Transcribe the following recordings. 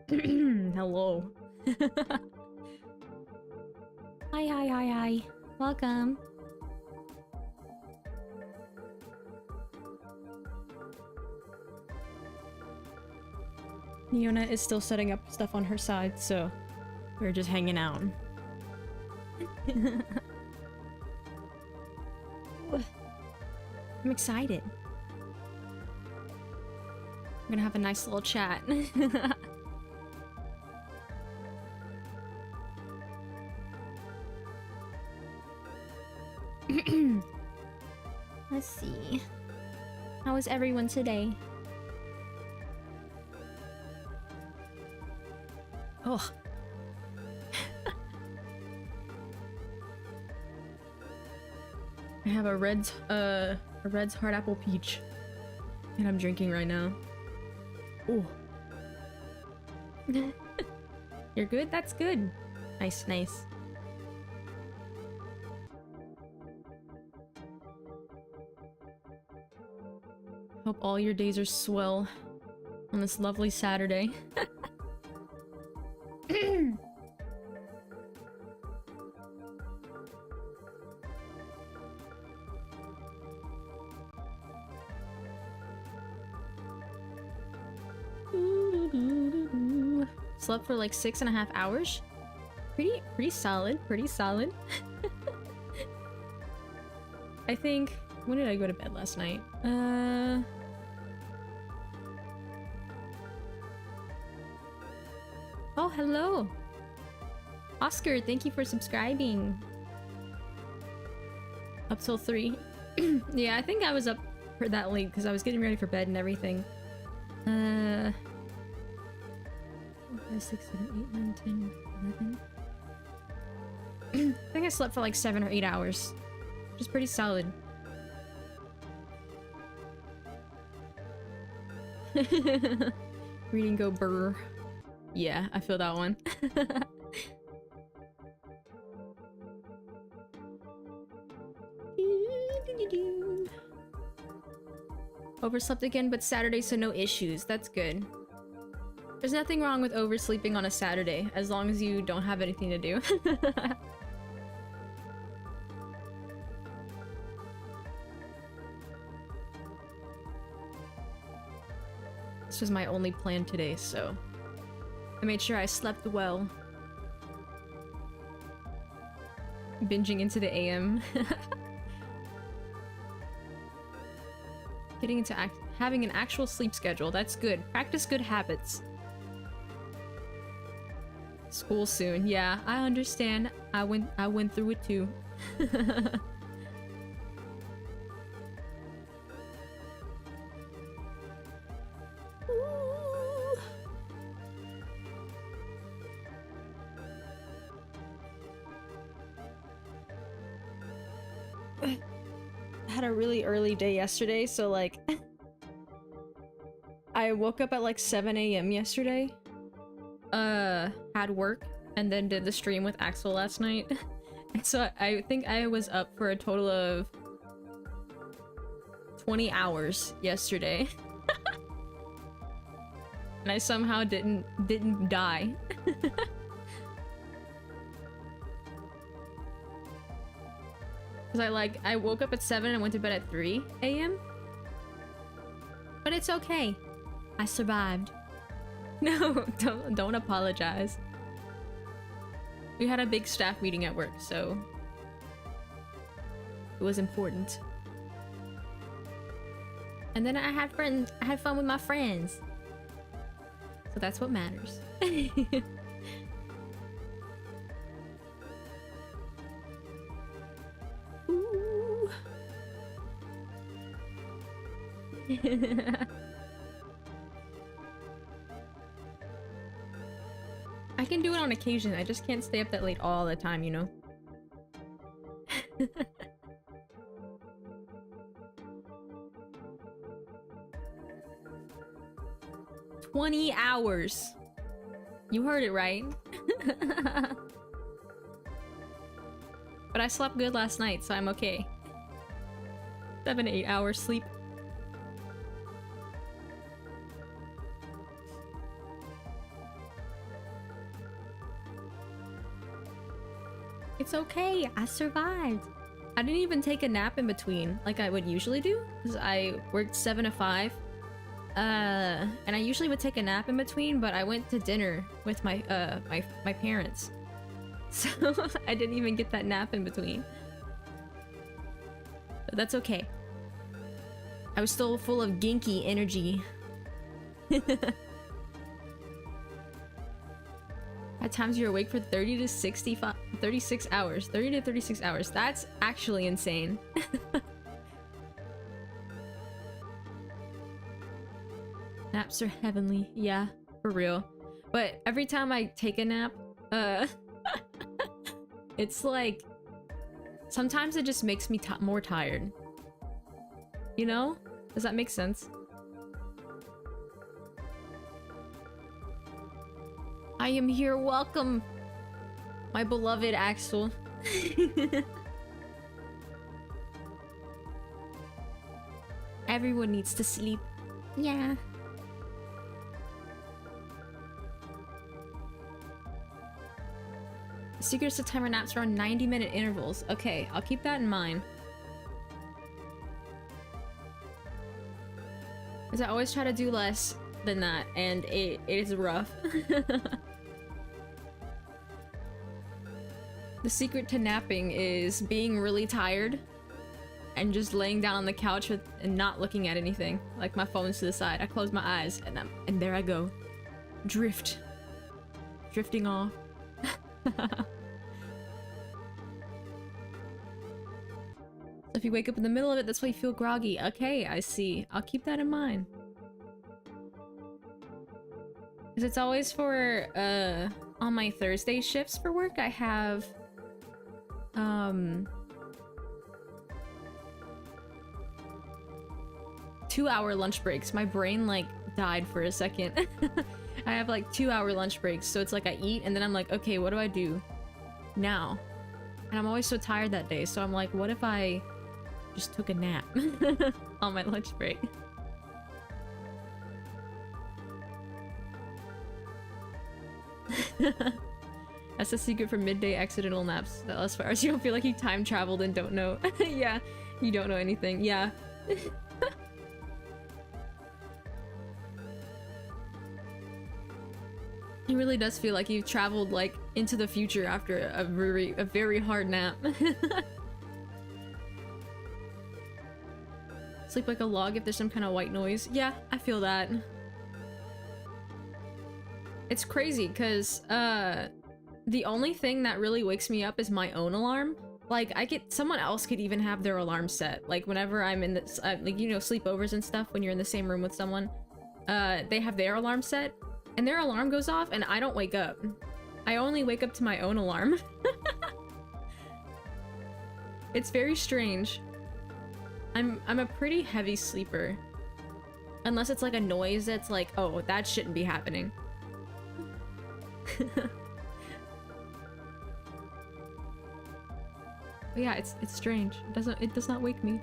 Hello. Hi. Welcome. Neona is still setting up stuff on her side, so we're just hanging out. I'm excited. We're gonna have a nice little chat. Let's see. How is everyone today? Oh. I have a Red's hard apple peach, and I'm drinking right now. Oh. You're good? That's good. Nice. Hope all your days are swell on this lovely Saturday. Slept for like 6.5 hours. Pretty solid. I think, when did I go to bed last night? Oh, hello. Oscar, thank you for subscribing. Up till 3. Yeah, I think I was up for that late because I was getting ready for bed and everything. 4, 5, 6, 7, 8, 9, 10, 11. I think I slept for like 7 or 8 hours. Which is pretty solid. Reading go brr. Yeah, I feel that one. Overslept again, but Saturday, so no issues. That's good. There's nothing wrong with oversleeping on a Saturday, as long as you don't have anything to do. This was my only plan today, so I made sure I slept well. Binging into the AM. Getting into having an actual sleep schedule. That's good. Practice good habits. School soon. Yeah, I understand. I went through it too. Had a really early day yesterday, so like I woke up at like 7 AM yesterday. Had work and then did the stream with Axel last night. And so I think I was up for a total of 20 hours yesterday. And I somehow didn't die. Cause I woke up at 7 and went to bed at 3 AM. But it's okay. I survived. No, don't apologize. We had a big staff meeting at work, so it was important. And then I had fun with my friends. So that's what matters. Ooh. I can do it on occasion, I just can't stay up that late all the time, you know? 20 hours! You heard it right. But I slept good last night, so I'm okay. 7 to 8 hours sleep. It's okay. I survived. I didn't even take a nap in between like I would usually do, because I worked 7 to 5. And I usually would take a nap in between, but I went to dinner with my my parents. So I didn't even get that nap in between. But that's okay. I was still full of ginky energy. At times you're awake for 36 hours. 30 to 36 hours. That's actually insane. Naps are heavenly. Yeah, for real. But every time I take a nap, it's like sometimes it just makes me more tired. You know? Does that make sense? I am here. Welcome, my beloved Axel. Everyone needs to sleep. Yeah. The secret to timer naps are on 90-minute intervals. Okay, I'll keep that in mind. Because I always try to do less than that, and it is rough. The secret to napping is being really tired and just laying down on the couch and not looking at anything. Like my phone's to the side. I close my eyes and there I go. Drifting off. So if you wake up in the middle of it, that's why you feel groggy. Okay, I see. I'll keep that in mind. Because it's always for, on my Thursday shifts for work, I have, 2-hour lunch breaks. My brain, like, died for a second. I have, like, 2-hour lunch breaks, so it's like I eat, and then I'm like, okay, what do I do now? And I'm always so tired that day, so I'm like, what if I just took a nap on my lunch break? That's the secret for midday accidental naps. As far as you don't feel like you time traveled and don't know. Yeah, you don't know anything. Yeah. It really does feel like you've traveled like into the future after a very hard nap. Sleep like a log if there's some kind of white noise. Yeah, I feel that. It's crazy because the only thing that really wakes me up is my own alarm. Like someone else could even have their alarm set. Like whenever I'm in this, like, you know, sleepovers and stuff, when you're in the same room with someone, they have their alarm set and their alarm goes off and I don't wake up. I only wake up to my own alarm. It's very strange. I'm a pretty heavy sleeper. Unless it's like a noise that's like, oh, that shouldn't be happening. But yeah, it's strange. It does not wake me.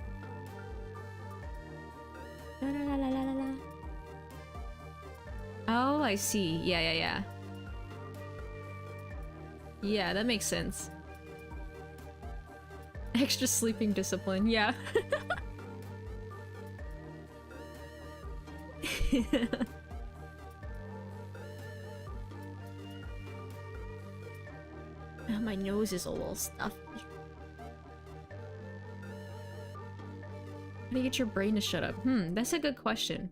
La, la, la, la, la, la. Oh, I see. Yeah. Yeah, that makes sense. Extra sleeping discipline, yeah. My nose is a little stuffy. How do you get your brain to shut up? That's a good question.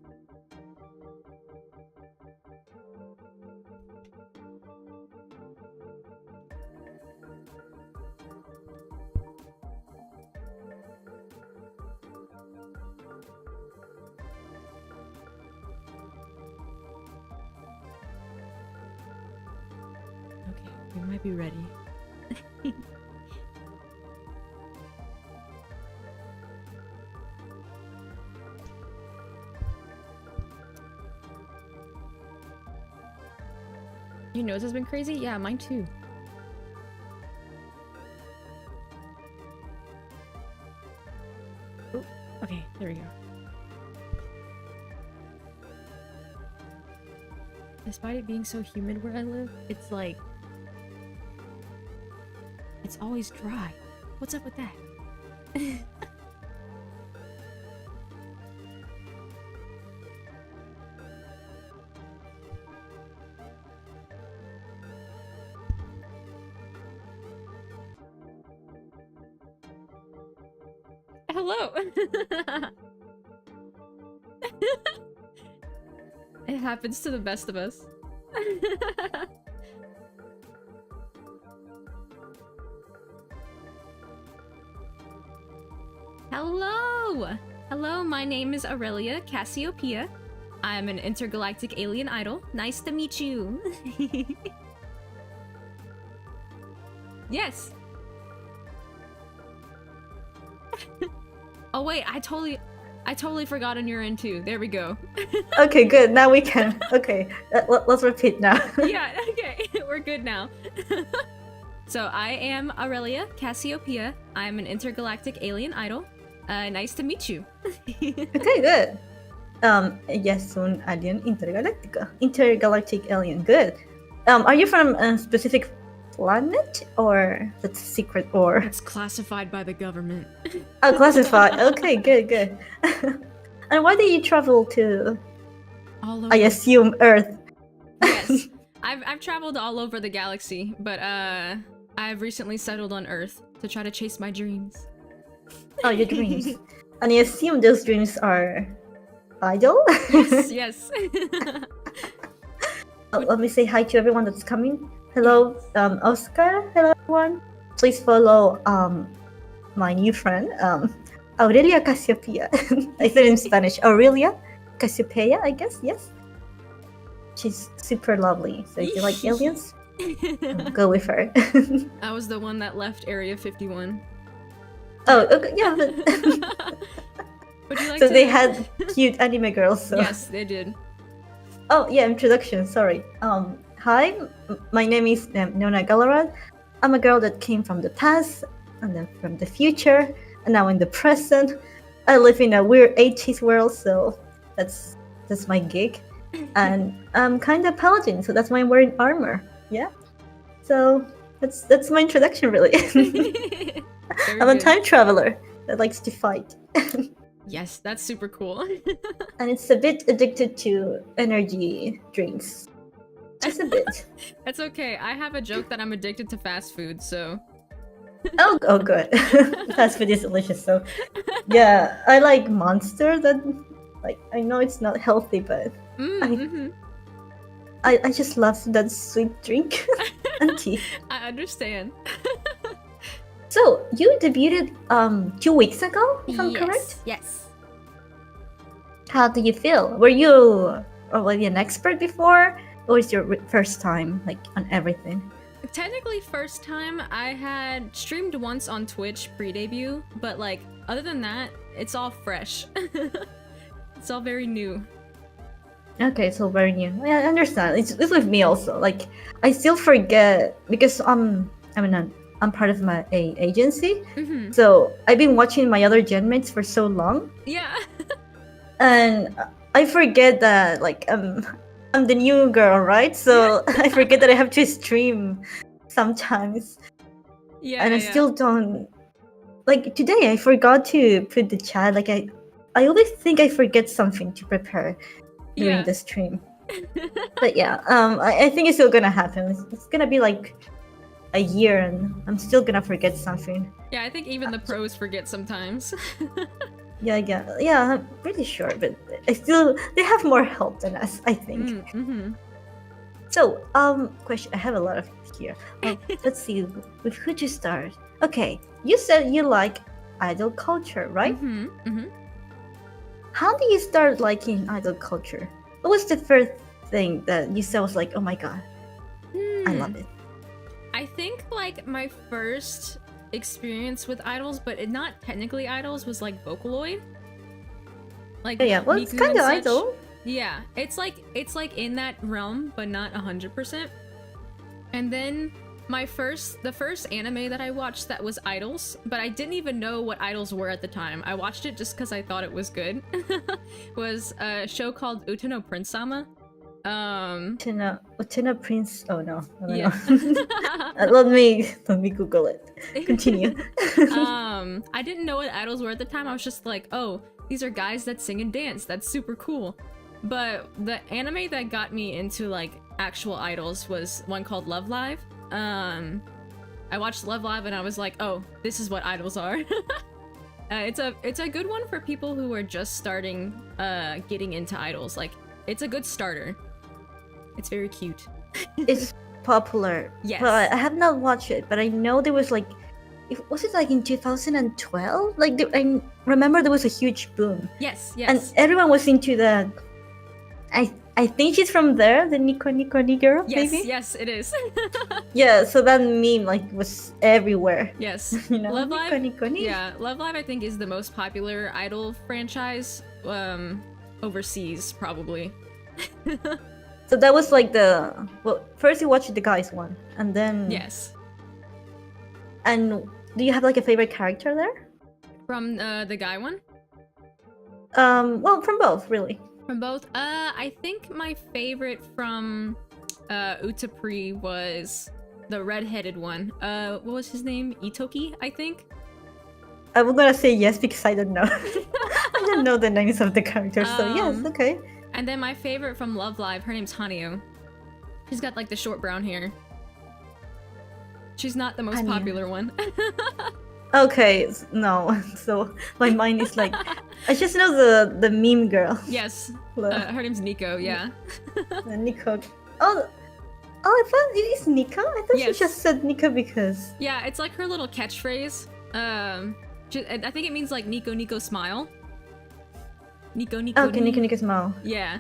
Okay, we might be ready. Your nose has been crazy? Yeah, mine too. Oh, okay, there we go. Despite it being so humid where I live, it's It's always dry. What's up with that? Hello. It happens to the best of us. Hello! Hello, my name is Aurelia Cassiopeia. I'm an intergalactic alien idol. Nice to meet you. Yes. Oh wait, I totally forgot on your end too. There we go. Okay, good. Now we can. Okay, let's repeat now. Yeah, okay. We're good now. So I am Aurelia Cassiopeia. I'm an intergalactic alien idol. Nice to meet you. Okay, good. Yes, un alien intergalactica. Intergalactic alien. Good. Are you from a specific planet or that's secret or? It's classified by the government. Oh, classified. Okay, good. And why did you travel to? All over. I assume Earth. Yes, I've traveled all over the galaxy, but I've recently settled on Earth to try to chase my dreams. Oh, your dreams. And I assume those dreams are idol? Yes. Let me say hi to everyone that's coming. Hello, Oscar. Hello, everyone. Please follow my new friend, Aurelia Cassiopeia. I said in Spanish, Aurelia Cassiopeia, I guess. Yes. She's super lovely. So if you like aliens, go with her. I was the one that left Area 51. Oh, okay, yeah. But Would you like so to... they had cute anime girls. So. Yes, they did. Oh yeah, introduction. Sorry. Hi, my name is Neona Galarad. I'm a girl that came from the past and then from the future, and now in the present. I live in a weird 80s world, so that's my gig. And I'm kind of paladin, so that's why I'm wearing armor. Yeah. So that's my introduction, really. I'm a time traveler that likes to fight. Yes, that's super cool. And it's a bit addicted to energy drinks. Just a bit. That's okay. I have a joke that I'm addicted to fast food, so... Oh, good. Fast food is delicious, so... Yeah, I like Monster that... Like, I know it's not healthy, but... I just love that sweet drink. And tea. I understand. So, you debuted 2 weeks ago, if I'm correct? Yes. How do you feel? Were you already an expert before? Or was your first time, like, on everything? Technically first time. I had streamed once on Twitch pre-debut, but like, other than that, it's all fresh. It's all very new. Okay, so very new. Yeah, I understand. It's with me also. Like, I still forget because I'm part of my agency, so I've been watching my other gen mates for so long. Yeah. And I forget that like I'm the new girl, right? So I forget that I have to stream sometimes. Yeah. And I still don't. Like today, I forgot to put the chat. Like I always think I forget something to prepare during the stream. But yeah, I think it's still gonna happen. It's gonna be like a year, and I'm still gonna forget something. Yeah, I think even the pros forget sometimes. Yeah, I'm pretty sure, but they have more help than us, I think. So, question, I have a lot of here. Let's see, with who to start? Okay, you said you like idol culture, right? How do you start liking idol culture? What was the first thing that you said was like, oh my god, I love it? I think like my first experience with idols, but not technically idols, was like Vocaloid. Like well, it's kind of idol. Yeah, it's like in that realm, but not 100%. And then the first anime that I watched that was idols, but I didn't even know what idols were at the time. I watched it just because I thought it was good. Was a show called Uta no Prince Sama. Utena Prince. Oh no, no, Yeah. no. Let me Google it. Continue. I didn't know what idols were at the time. I was just like, oh, these are guys that sing and dance. That's super cool. But the anime that got me into like actual idols was one called Love Live. I watched Love Live and I was like, oh, this is what idols are. It's a good one for people who are just starting getting into idols. Like, it's a good starter. It's very cute. It's popular. Yes. But I have not watched it, but I know there was like, was it like in 2012? Like, I remember there was a huge boom. Yes, And yes. everyone was into that. I think she's from there, the Nico girl, Yes, maybe? yes, it is. Yeah, so that meme like was everywhere. Yes. You know? Love Live? Nico. Yeah, Love Live I think is the most popular idol franchise overseas, probably. So that was like first you watched the guys one, and then Yes. And do you have like a favorite character there? From the guy one? Well, from both, really. From both? I think my favorite from Utapri was the redheaded one. What was his name? Itoki, I think? I was gonna say yes because I don't know. I don't know the names of the characters, so yes, okay. And then my favorite from Love Live, her name's Hanyo. She's got like the short brown hair. She's not the most popular one. Okay, no. So my mind is like, I just know the meme girl. Yes, her name's Nico. Yeah. Nico. Oh, I thought it is Nika. I thought Yes. she just said Nika because. Yeah, it's like her little catchphrase. I think it means like Nico smile. Nico. Okay, Nika smile. Yeah.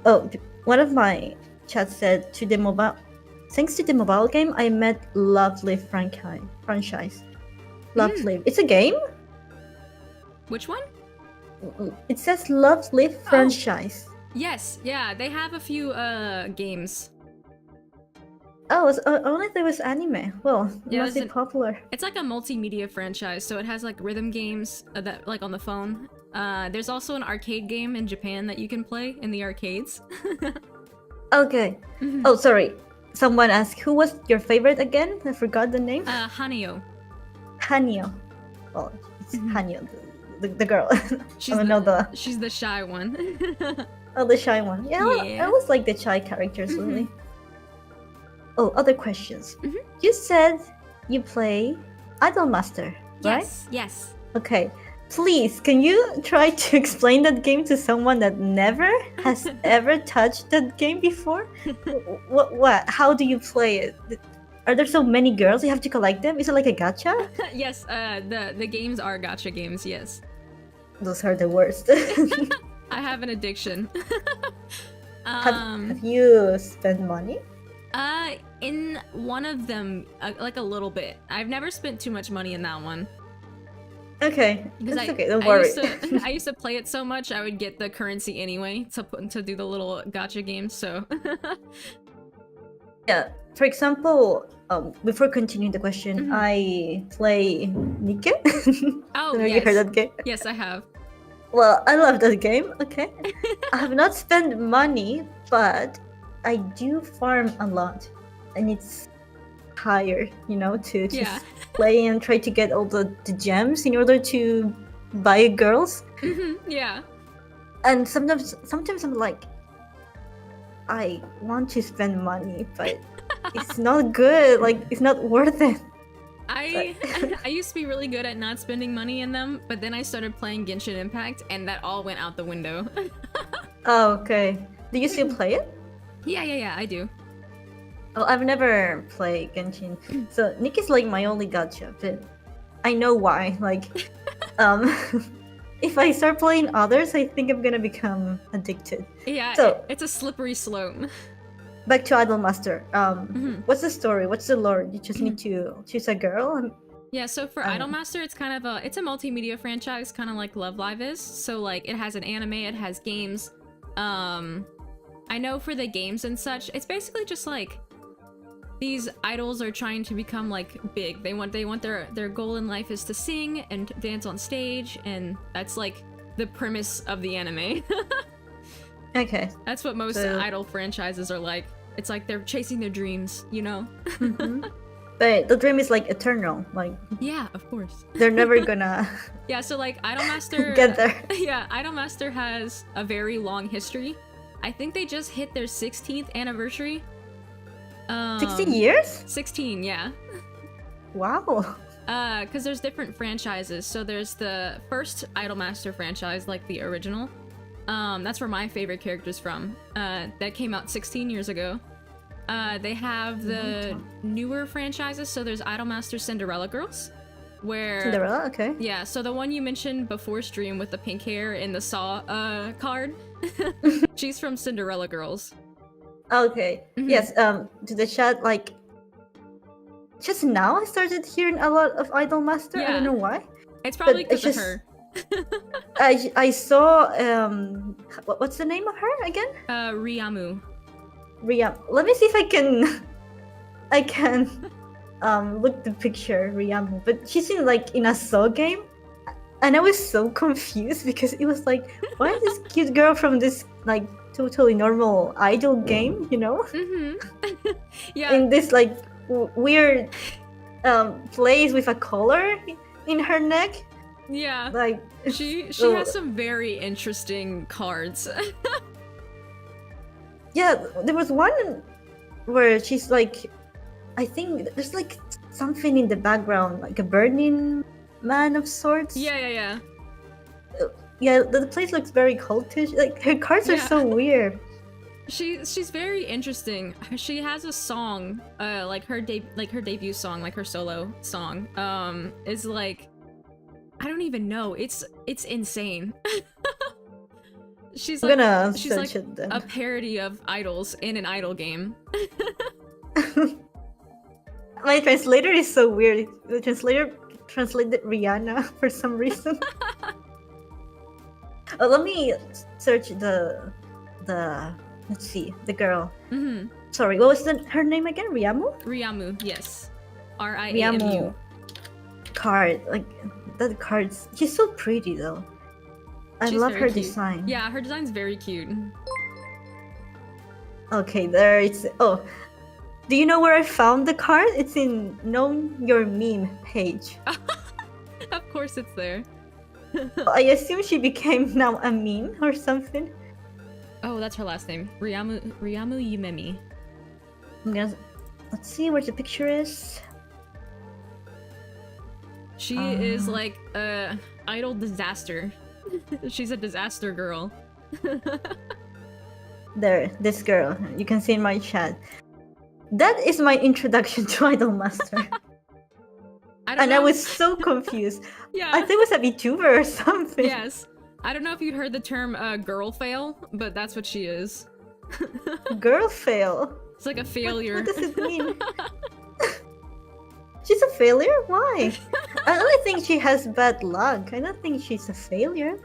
Oh, one of my chats said thanks to the mobile game, I met Lovely franchise. Lovely. It's a game? Which one? It says Lovely franchise. Yes, yeah, they have a few games. Oh, only there was anime. Well, it must be popular. It's like a multimedia franchise, so it has like rhythm games that like on the phone. There's also an arcade game in Japan that you can play in the arcades. Okay. Oh, sorry. Someone asked, who was your favorite again? I forgot the name. Hanyo. Hanyo. Well, it's Hanyo, the girl. She's she's the shy one. Oh, the shy one. Yeah, Yeah. I always like the shy characters, really. Oh, other questions. You said you play Idolmaster, right? Yes, yes. Okay. Please, can you try to explain that game to someone that never has ever touched that game before? What? How do you play it? Are there so many girls? You have to collect them? Is it like a gacha? Yes, the games are gacha games, yes. Those are the worst. I have an addiction. Have you spent money? In one of them, like a little bit. I've never spent too much money in that one. Okay, that's okay. Don't worry. I used to play it so much, I would get the currency anyway to do the little gacha games. So. Yeah. For example, before continuing the question, I play Nike. Oh, Have yes. you heard that game? Yes, I have. Well, I love that game. Okay. I have not spent money, but I do farm a lot, and it's higher, to just play and try to get all the gems in order to buy girls. Yeah. And sometimes I'm like, I want to spend money, but it's not good. Like, it's not worth it. I used to be really good at not spending money in them, but then I started playing Genshin Impact, and that all went out the window. Oh, okay. Do you still play it? Yeah, I do. Oh, I've never played Genshin. So Nick is like my only gacha, but I know why. Like, if I start playing others, I think I'm gonna become addicted. Yeah, so, it's a slippery slope. Back to Idolmaster. What's the story? What's the lore? You just need to choose a girl. Yeah, so for Idolmaster, it's kind of a multimedia franchise, kind of like Love Live is. So like, it has an anime, it has games. I know for the games and such, it's basically just like these idols are trying to become like big. They want their goal in life is to sing and dance on stage, and that's like the premise of the anime. Okay. That's what most So- idol franchises are like. It's like they're chasing their dreams, you know? Mhm. But the dream is like eternal. Like Yeah, of course. they're never gonna Yeah, so like Idolmaster get there. Yeah, Idolmaster has a very long history. I think they just hit their 16th anniversary. 16 years? 16, yeah. Wow. Because there's different franchises. So there's the first Idolmaster franchise, like the original. That's where my favorite character's from. That came out 16 years ago. They have the newer franchises. So there's Idolmaster Cinderella Girls, where Cinderella, okay. yeah. So the one you mentioned before stream with the pink hair and the saw card, she's from Cinderella Girls. Okay. Mhm. Yes, to the chat, like just now I started hearing a lot of Idolmaster. I Yeah. don't know why. It's probably But it's because of just- her. I saw what's the name of her again? Riamu. Ria. Let me see if I can look the picture Riamu. But she's in like in a Saw game, and I was so confused because it was like, why is this cute girl from this like totally normal idol game, you know, Mm-hmm. Yeah. in this like weird place with a collar in her neck, Yeah. like She Oh. has some very interesting cards. yeah, there was one where she's like, I think there's like something in the background, like a burning man of sorts. Yeah. Yeah, the place looks very cultish. Like her cards are Yeah. so weird. She's very interesting. She has a song, like her debut song, like her solo song, is like, I don't even know. It's insane. She's I'm like gonna she's search like it then. a parody of idols in an idol game. My translator is so weird. The translator translated Rihanna for some reason. Let me search the let's see, the girl. Mm-hmm. Sorry, what was her name again? Riamu? Riamu, yes. Riamu. Riamu card. Like that card's she's so pretty though. I She's love very her cute. design. Yeah, her design's very cute. Okay, there it's do you know where I found the card? It's in Know Your Meme page. Of course it's there. I assume she became now a meme or something. Oh, that's her last name. Riamu Yumemi. Let's see where the picture is. She is like a idol disaster. She's a disaster girl. There, this girl. You can see in my chat. That is my introduction to Idolmaster. I don't And know. I was so confused. Yeah. I think it was a VTuber or something. Yes. I don't know if you'd heard the term girl fail, but that's what she is. Girl fail. It's like a failure. What does it mean? She's a failure? Why? I only think she has bad luck. I don't think she's a failure.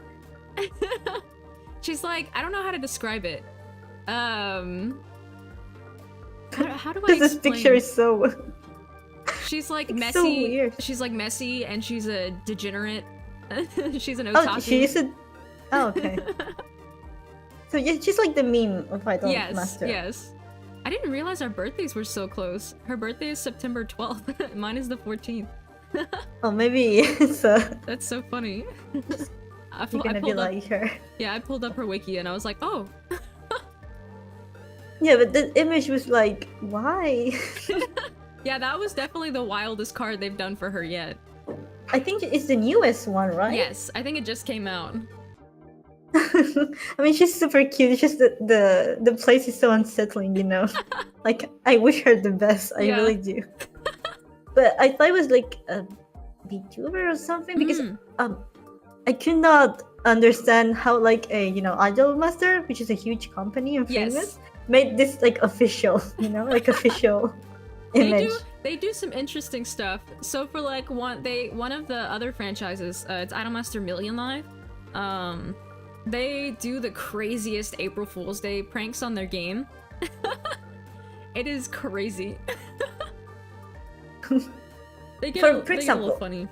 She's like, I don't know how to describe it. How do I Because this explain? picture is so. She's like It's messy. so weird. She's like messy, and she's a degenerate. She's an Oh, otaku. she is a. Oh, okay. So yeah, she's like the meme of Yes, Idolmaster. yes. I didn't realize our birthdays were so close. Her birthday is September 12th. Mine is the 14th. Oh, maybe it's That's so funny. you're gonna be pulled up, like her. yeah, I pulled up her wiki and I was like, oh, Yeah, but the image was like, why? yeah, that was definitely the wildest card they've done for her yet. I think it's the newest one, right? Yes, I think it just came out. I mean, she's super cute. It's just that the place is so unsettling, you know. Like, I wish her the best. I Yeah. really do. But I thought it was like a VTuber or something because Mm. I could not understand how like a Idolmaster, which is a huge company and Yes. famous, made this like official, like official image. They do some interesting stuff. So for like one of the other franchises, it's Idolmaster Million Live. They do the craziest April Fool's Day pranks on their game. It is crazy. They get For a little example, funny.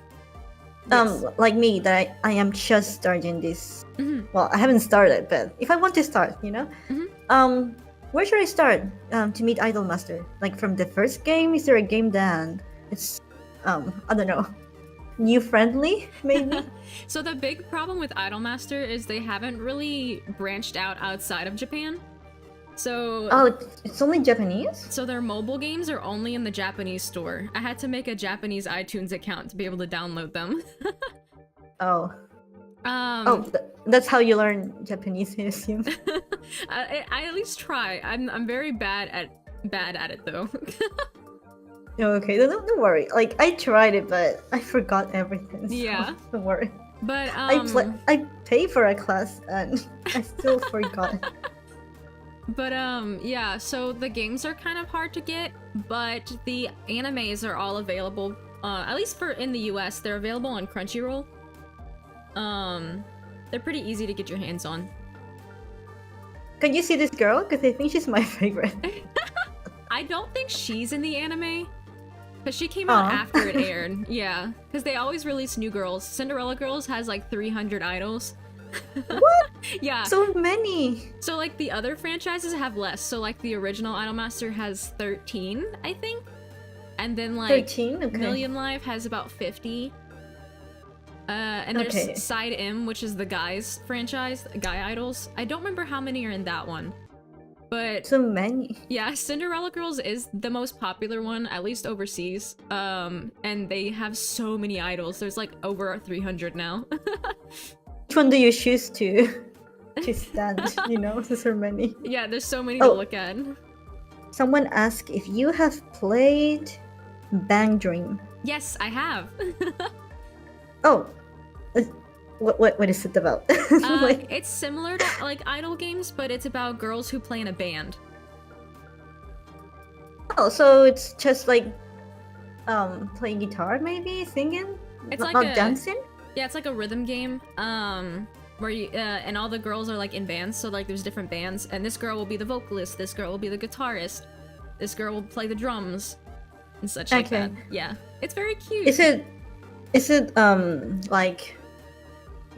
Yes. like me, that I am just starting this. Hmm. Well, I haven't started, but if I want to start, Hmm. where should I start to meet Idolmaster? Like from the first game? Is there a game that it's, I don't know, new friendly maybe? So the big problem with Idolmaster is they haven't really branched out outside of Japan. So Oh, it's only Japanese? so their mobile games are only in the Japanese store. I had to make a Japanese iTunes account to be able to download them. Oh. Um, That's how you learn Japanese, I assume. I at least try. I'm very bad at it though. Okay, don't worry. Like, I tried it, but I forgot everything. So Yeah. don't worry. But I pay for a class and I still forgot. But yeah, so the games are kind of hard to get, but the animes are all available. At least for in the US, they're available on Crunchyroll. They're pretty easy to get your hands on. Can you see this girl? Because I think she's my favorite. I don't think she's in the anime, because she came out after it aired. Yeah, because they always release new girls. Cinderella Girls has like 300 idols. What? Yeah. So many. So like the other franchises have less. So like the original Idolmaster has 13, I think. And then like 13? Okay. Million Live has about 50. And there's Side M, which is the guys franchise, guy idols. I don't remember how many are in that one. But so many. yeah, Cinderella Girls is the most popular one, at least overseas. And they have so many idols. There's like over 300 now. Which one do you choose to stand? There's so many. Yeah, there's so many to look at. Someone asked if you have played Bang Dream. Yes, I have. Oh, what is it about? It's similar to like idol games, but it's about girls who play in a band. Oh, so it's just like playing guitar, maybe singing. It's not like dancing. Yeah, it's like a rhythm game. Where you and all the girls are like in bands, so like there's different bands, and this girl will be the vocalist, this girl will be the guitarist, this girl will play the drums, and such like that. Yeah, it's very cute. Is it like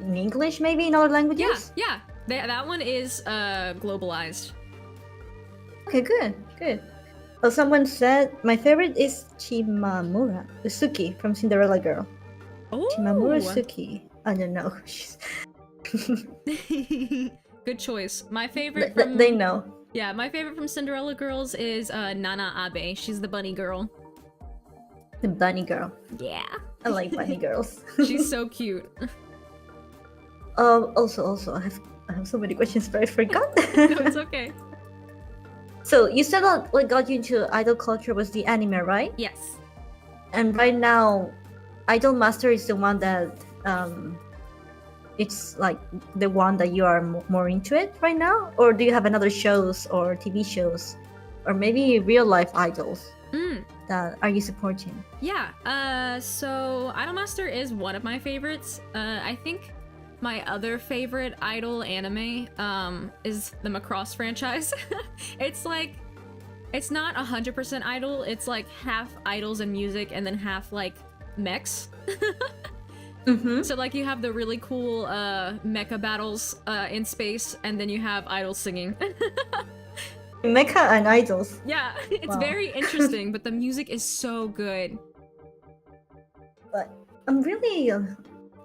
in English, maybe in other languages? Yeah. That one is globalized. Okay, good. Oh, someone said my favorite is Chimamura Suki from Cinderella Girl. Oh, Chimamura Suki. I don't know. Good choice. My favorite. They know. Yeah, my favorite from Cinderella Girls is Nana Abe. She's the bunny girl. The bunny girl. Yeah. I like bunny girls. She's so cute. Also, I have so many questions, but I forgot. No, it's okay. So you said that what got you into idol culture was the anime, right? Yes. And right now, Idolmaster is the one that it's like the one that you are more into it right now, or do you have another shows or TV shows, or maybe real life idols that are you supporting? Yeah. So Idolmaster is one of my favorites. I think my other favorite idol anime is the Macross franchise. It's like, it's not 100% idol. It's like half idols and music, and then half like mechs. So like you have the really cool mecha battles in space, and then you have idols singing. Mecha and idols. Yeah, it's very interesting, but the music is so good. But I'm really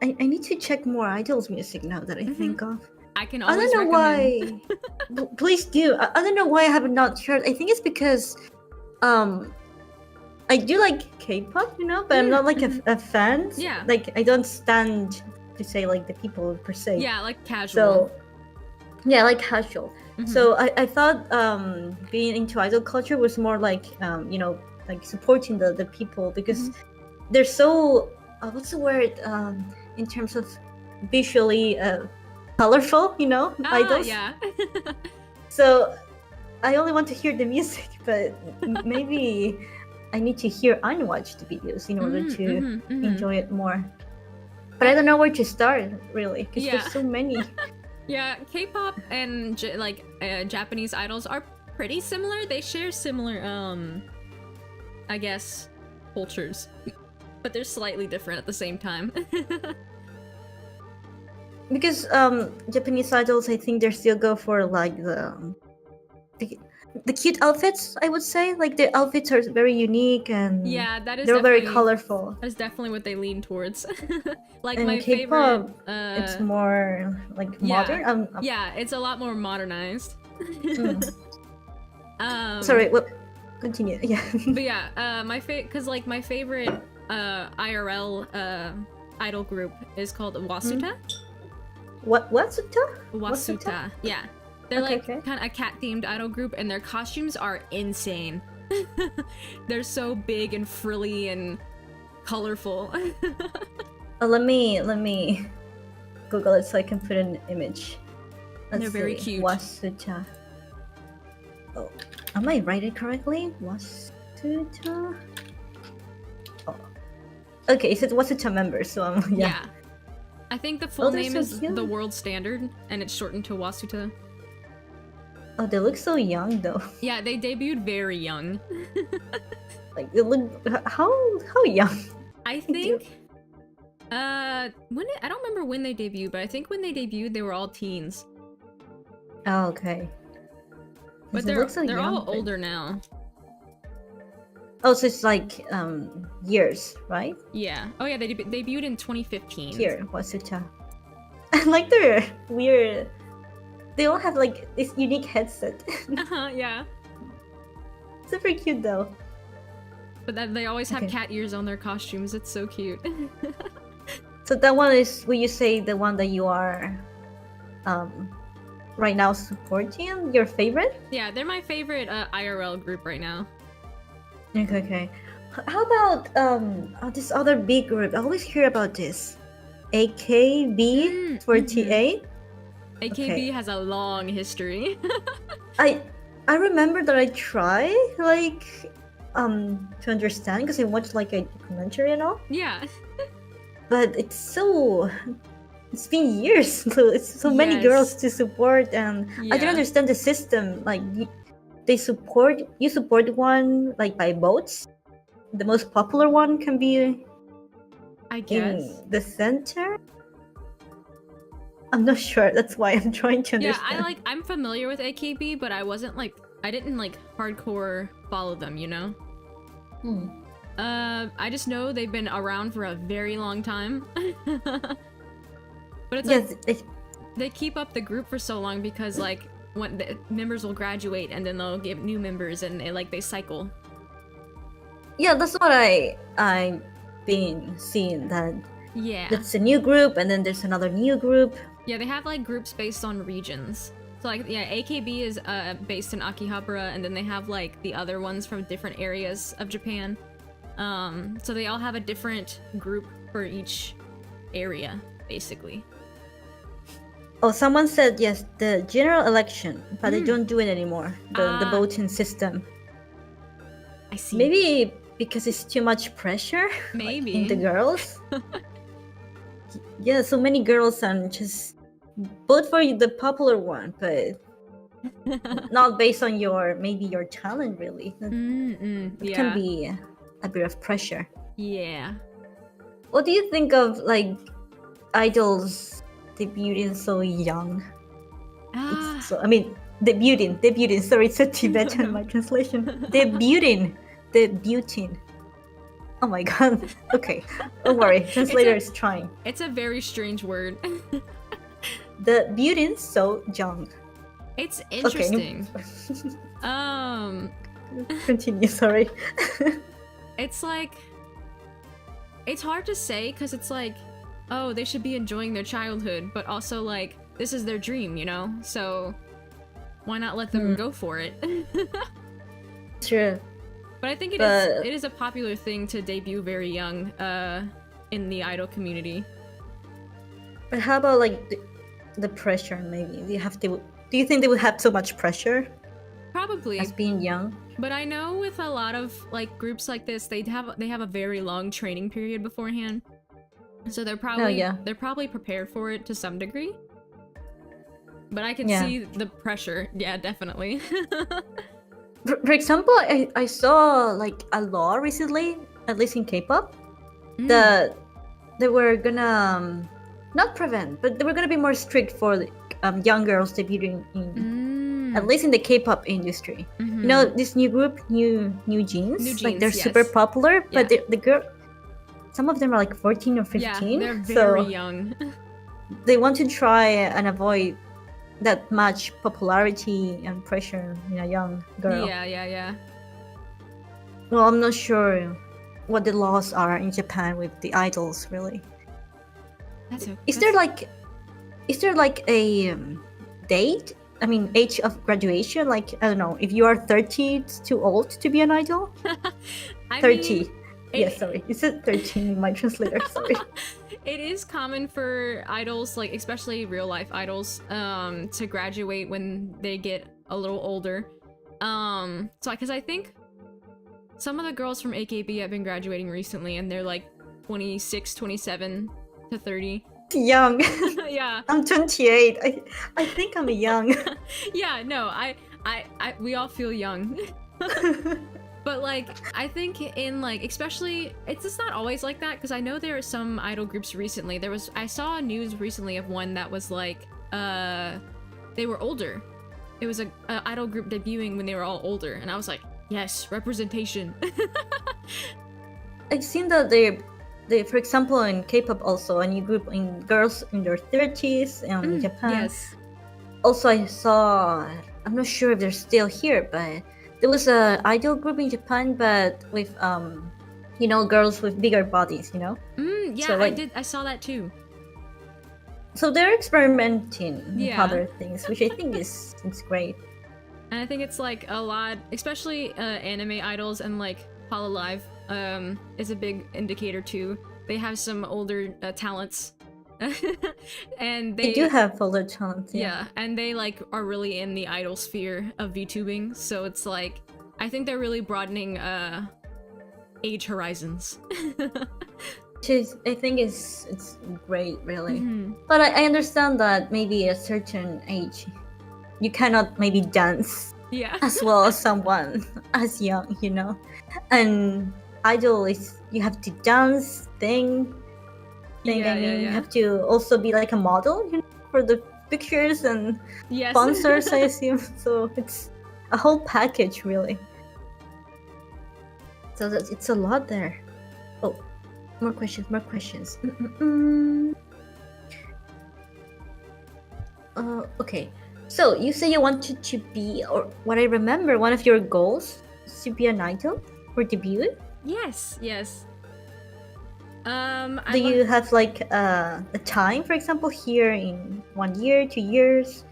I need to check more idols music now that I think of. I can always I don't know recommend. why. Please do. I don't know why I have not heard. I think it's because I do like K-pop, but I'm not like a fan. Yeah. Like I don't stand to say like the people per se. Yeah, like casual. So yeah, like casual. So I thought being into idol culture was more like like supporting the people, because they're so what's the word in terms of visually colorful, idols. Yeah. So I only want to hear the music, but maybe I need to hear unwatched videos in order to enjoy it more. But I don't know where to start, really, because there's so many. Yeah, K-pop and Japanese idols are pretty similar. They share similar, I guess, cultures. but they're slightly different at the same time. Because Japanese idols, I think they still go for like the cute outfits. I would say like the outfits are very unique and Yeah, that is they're very definitely colorful. That's definitely what they lean towards. Like And my K-pop, favorite. it's more like yeah. modern. Yeah, it's a lot more modernized. Sorry, what? Continue. Yeah. But yeah, because like my favorite IRL idol group is called Wasuta. Wasuta? Wasuta. Yeah. They're Okay, like kind of a cat-themed idol group, and their costumes are insane. They're so big and frilly and colorful. Let me Google it so I can put an image. They're very cute. Wasuta. Oh, am I writing correctly? Wasuta. Oh. Okay, it says Wasuta members, so yeah. I think the full name so is cute. the World Standard, and it's shortened to Wasuta. Oh, they look so young though. Yeah, they debuted very young. Like they look how young? I think I don't remember when they debuted, but I think when they debuted they were all teens. Oh, okay. But they're all older now. Oh, so it's like years, right? Yeah. Oh yeah, they debuted in 2015. Here, Wasuta. And like they're weird. They all have like this unique headset. Yeah. Super cute though. But they always have cat ears on their costumes. It's so cute. So that one is, will you say, the one that you are right now supporting? Your favorite? Yeah, they're my favorite IRL group right now. Okay. How about this other big group? I always hear about this. AKB48. AKB has a long history. I remember that I tried like to understand because I watched like a documentary and all. Yeah. But it's been years, so it's so many girls to support, and I don't understand the system. Like you support one like by votes. The most popular one can be, I guess, in the center. I'm not sure. That's why I'm trying to understand. Yeah, I'm familiar with AKB, but I didn't like hardcore follow them, you know? I just know they've been around for a very long time. But it's they keep up the group for so long because like when the members will graduate and then they'll give new members and they cycle. Yeah, that's what I've been seeing, that that's a new group and then there's another new group. Yeah, they have like groups based on regions. So like AKB is based in Akihabara, and then they have like the other ones from different areas of Japan. So they all have a different group for each area, basically. Oh, someone said yes, the general election, but they don't do it anymore. The voting system. I see. Maybe because it's too much pressure. Maybe like, in the girls. Yeah, so many girls and just vote for the popular one, but not based on your talent really. It can be a bit of pressure. Yeah. What do you think of like idols debuting so young? Debuting. Sorry, it's a Tibetan my translation. Debuting. Oh my god. Okay, don't worry. Translator is trying. It's a very strange word. The beauty so young. It's interesting. Okay. Continue. Sorry. It's like, it's hard to say because it's like, oh, they should be enjoying their childhood, but also like this is their dream, you know. So why not let them go for it? True. But I think it is a popular thing to debut very young in the idol community. But how about like the pressure? Maybe do you think they would have so much pressure? Probably. As being young. But I know with a lot of like groups like this, they have a very long training period beforehand. So they're probably prepared for it to some degree. But I can see the pressure. Yeah, definitely. For example, I saw like a law recently, at least in K-pop, that they were gonna not prevent, but they were gonna be more strict for young girls debuting in at least in the K-pop industry. You know, this new group, New Jeans, like they're super popular, but the girl, some of them are like 14 or 15. Yeah, they're very young. They want to try and avoid that much popularity and pressure in a young girl. Yeah. Well, I'm not sure what the laws are in Japan with the idols, really. Is there like a date? I mean, age of graduation? Like, I don't know, if you are 30, it's too old to be an idol? 30. Yes, sorry. It said 13 in my translator, sorry. It is common for idols, like especially real life idols, to graduate when they get a little older. So because I think some of the girls from AKB have been graduating recently and they're like 26, 27 to 30. Young. Yeah. I'm 28. I think I'm young. Yeah, no, we all feel young. But like, I think in like, especially, it's just not always like that, because I know there are some idol groups recently. I saw news recently of one that was like, they were older. It was a idol group debuting when they were all older, and I was like, yes, representation. I've seen that they, for example, in K-pop also, a new group in girls in their 30s in Japan. Yes. Also, I saw, I'm not sure if they're still here, but there was a idol group in Japan, but with you know, girls with bigger bodies, you know. Yeah, so, like, I saw that too. So they're experimenting with other things, which I think it's great. And I think it's like a lot, especially anime idols and like Hololive is a big indicator too. They have some older talents. And they do have older talents. Yeah, and they like are really in the idol sphere of VTubing, so it's like I think they're really broadening age horizons. I think it's great, really. But I understand that maybe at a certain age you cannot maybe dance as well as someone as young, you know. And idol is you have to dance, sing. You have to also be like a model, you know, for the pictures and sponsors, I assume. So it's a whole package, really. So it's a lot there. Oh, more questions. Okay. So you say you wanted to be, or what I remember, one of your goals is to be an idol or debut? Yes. Do you have like a time, for example, here in 1 year, 2 years?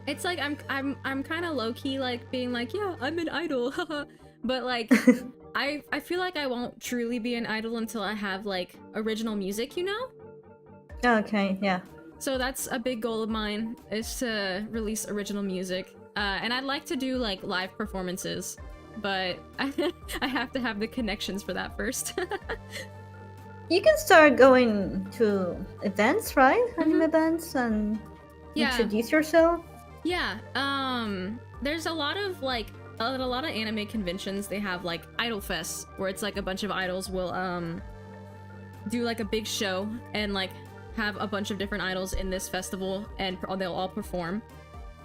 It's like I'm kind of low key like being like, yeah, I'm an idol, but like I feel like I won't truly be an idol until I have like original music, you know? Okay, yeah. So that's a big goal of mine, is to release original music, and I'd like to do like live performances, but I have to have the connections for that first. You can start going to events, right? Anime events, and introduce yourself. Yeah. There's a lot of like a lot of anime conventions. They have like idol fests, where it's like a bunch of idols will do like a big show and like have a bunch of different idols in this festival, and they'll all perform.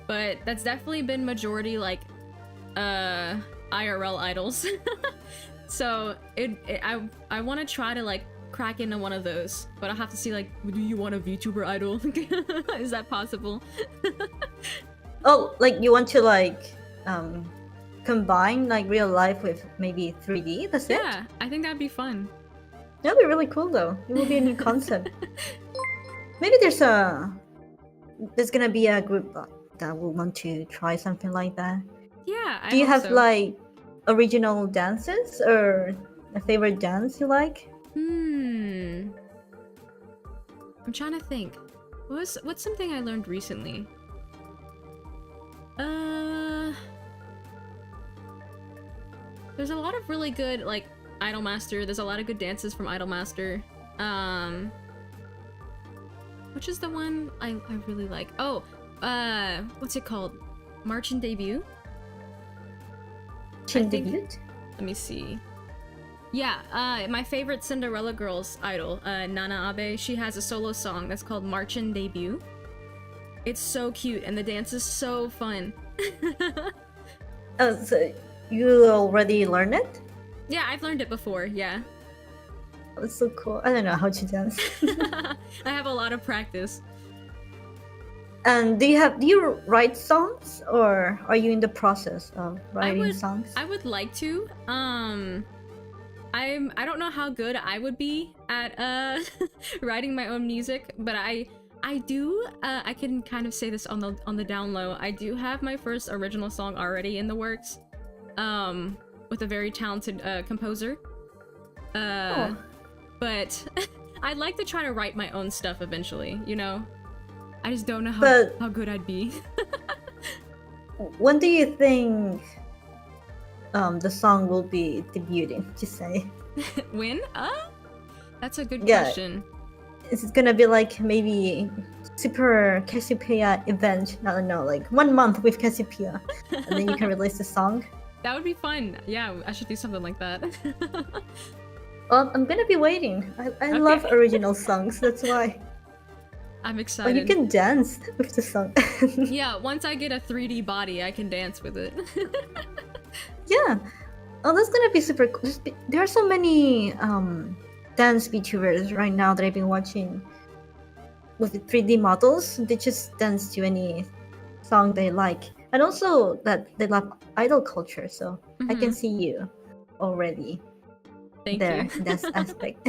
But that's definitely been majority like IRL idols. So I want to try to like crack into one of those, but I'll have to see like, do you want a VTuber idol? Is that possible? Oh, like you want to like combine like real life with maybe 3D? That's it? Yeah, I think that'd be fun. That'd be really cool though. It will be a new concept. Maybe there's gonna be a group that will want to try something like that. Yeah. Do you have like original dances or a favorite dance you like? I'm trying to think. What's something I learned recently? There's a lot of really good like Idolmaster. There's a lot of good dances from Idolmaster. Which is the one I really like? Oh, what's it called? March and Debut? Debut? Let me see. Yeah, my favorite Cinderella Girls idol, Nana Abe, she has a solo song that's called Marchin' Debut. It's so cute, and the dance is so fun. Oh, so you already learned it? Yeah, I've learned it before, yeah. That's so cool. I don't know how to dance. I have a lot of practice. And do you write songs, or are you in the process of writing songs? I would like to. I don't know how good I would be at writing my own music, but I do. I can kind of say this on the down low. I do have my first original song already in the works, with a very talented composer. But I'd like to try to write my own stuff eventually. You know, I just don't know how good I'd be. When do you think the song will be debuting? Just say. When? That's a good question. Is it gonna be like maybe Super Cassiopeia event? I don't know, like 1 month with Cassiopeia, and then you can release the song. That would be fun. Yeah, I should do something like that. Well, I'm gonna be waiting. I love original songs. That's why. I'm excited. Oh, you can dance with the song. Yeah, once I get a 3D body, I can dance with it. Yeah. Oh, that's gonna be super cool. There are so many dance VTubers right now that I've been watching with the 3D models. They just dance to any song they like, and also that they love idol culture. So I can see you already. Thank there you. in that aspect.